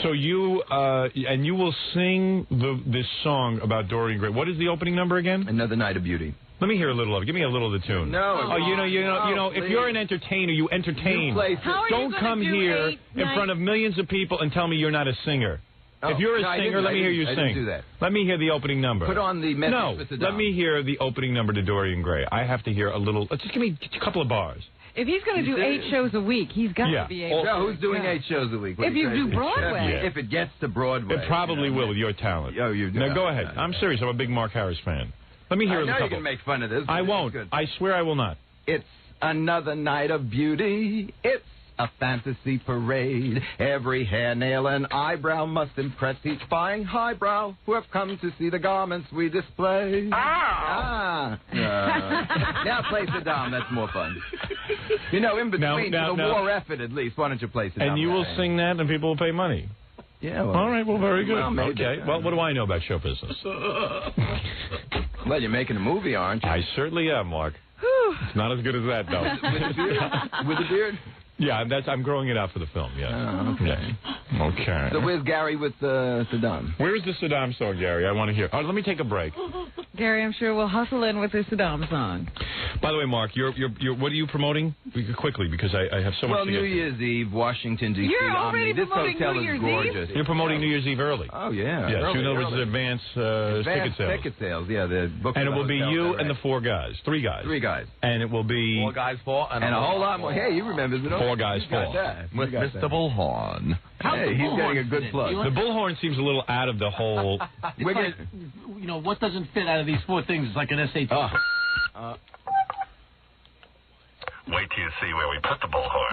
So you will sing this song about Dorian Gray. What is the opening number again? Another Night of Beauty. Let me hear a little of it. Give me a little of the tune. No. Oh, you know. If you're an entertainer, you entertain. Don't come here in front of millions of people and tell me you're not a singer. If you're a singer, let me hear you sing. I didn't do that. Let me hear the opening number. Put on the message with the let me hear the opening number to Dorian Gray. I have to hear a little. Just give me a couple of bars. If he's going to do 8 shows a week, he's got to be able to. Who's doing 8 shows a week? If you do Broadway. If it gets to Broadway. It probably will with your talent. Oh, you do. Now, go ahead. I'm serious. I'm a big Mark Harris fan. Let me hear a couple. I know you can make fun of this. I won't. I swear I will not. It's another night of beauty. It's a fantasy parade. Every hair, nail, and eyebrow must impress each fine highbrow who have come to see the garments we display. Now play Saddam. That's more fun. You know, in between the war effort, at least. Why don't you play Saddam? And you will sing that, and people will pay money. Yeah. Well, all right. Well, very good. Well, okay. Well, what do I know about show business? Well, you're making a movie, aren't you? I certainly am, Mark. It's not as good as that, though. With a beard? With a beard? Yeah, I'm growing it out for the film, yes. Okay. Yes. Okay. So where's Gary with Saddam? Where is the Saddam song, Gary? I want to hear. Oh, let me take a break. Gary, I'm sure we'll hustle in with the Saddam song. By the way, Mark, you're what are you promoting? Quickly, because I have so much to get. Well, New Year's Eve, Washington, D.C. You're already This promoting hotel New Year's is gorgeous. You're promoting New Year's Eve early. Oh, yeah. Yes, early, in other words, advance ticket sales. Ticket sales, yeah. The book and it will be you and the 4 guys. 3 guys. 3 guys. And it will be 4 guys, 4, and a whole lot more. Hey, he remembers it. 4 guys, 4. With Mr. Bullhorn. Hey, he's getting a good plug. The bullhorn seems a little out of the whole. You know, what doesn't fit out of these 4 things is like an SAT. Wait till you see where we put the bullhorn.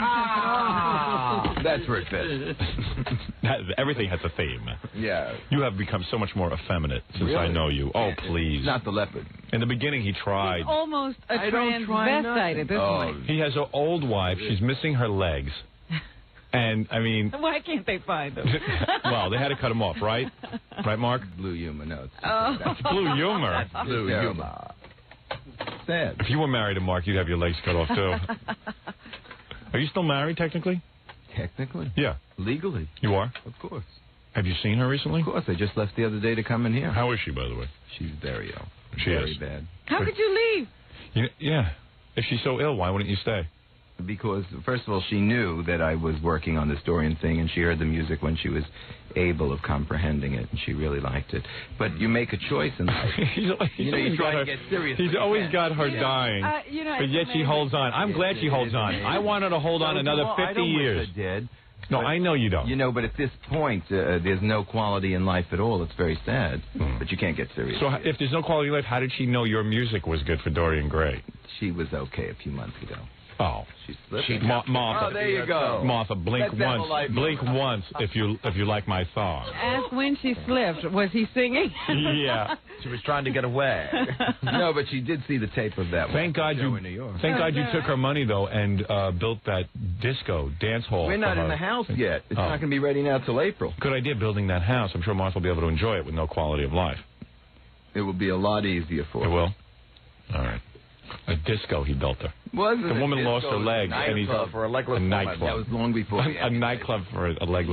That's where it fits. Everything has a theme. Yeah. You have become so much more effeminate since I know you. Oh, please. Not the leopard. In the beginning, he tried. He's almost a transvestite at this point. He has an old wife. She's missing her legs. And, I mean... Why can't they find them? Well, they had to cut him off, right? Right, Mark? Blue humor, no. That's blue humor. That's blue humor. Sad. If you were married to Mark, you'd have your legs cut off, too. Are you still married, technically? Technically? Yeah. Legally. You are? Of course. Have you seen her recently? Of course. I just left the other day to come in here. How is she, by the way? She's very ill. She very is. bad. How could you leave? Yeah. If she's so ill, why wouldn't you stay? Because, first of all, she knew that I was working on this Dorian thing, and she heard the music when she was able of comprehending it, and she really liked it. But you make a choice in life. you try to get serious. He's always got her dying, but yet she holds on. I'm glad she holds on. I want her to hold on another 50 years. I did. No, I know you don't. You know, but at this point, there's no quality in life at all. It's very sad, but you can't get serious. So if there's no quality in life, how did she know your music was good for Dorian Gray? She was okay a few months ago. Oh, Martha. Oh, there you go. Martha, blink once. Blink once if you like my song. Ask when she slipped. Was he singing? Yeah. She was trying to get away. No, but she did see the tape of that. Thank God you. In New York. Thank God you took her money though and built that disco dance hall. We're not in the house yet. It's not going to be ready now till April. Good idea building that house. I'm sure Martha will be able to enjoy it with no quality of life. It will be a lot easier for her. It will. All right. A disco he built her. Wasn't the woman lost her leg, and he's for a legless nightclub. That was long before a nightclub for a legless.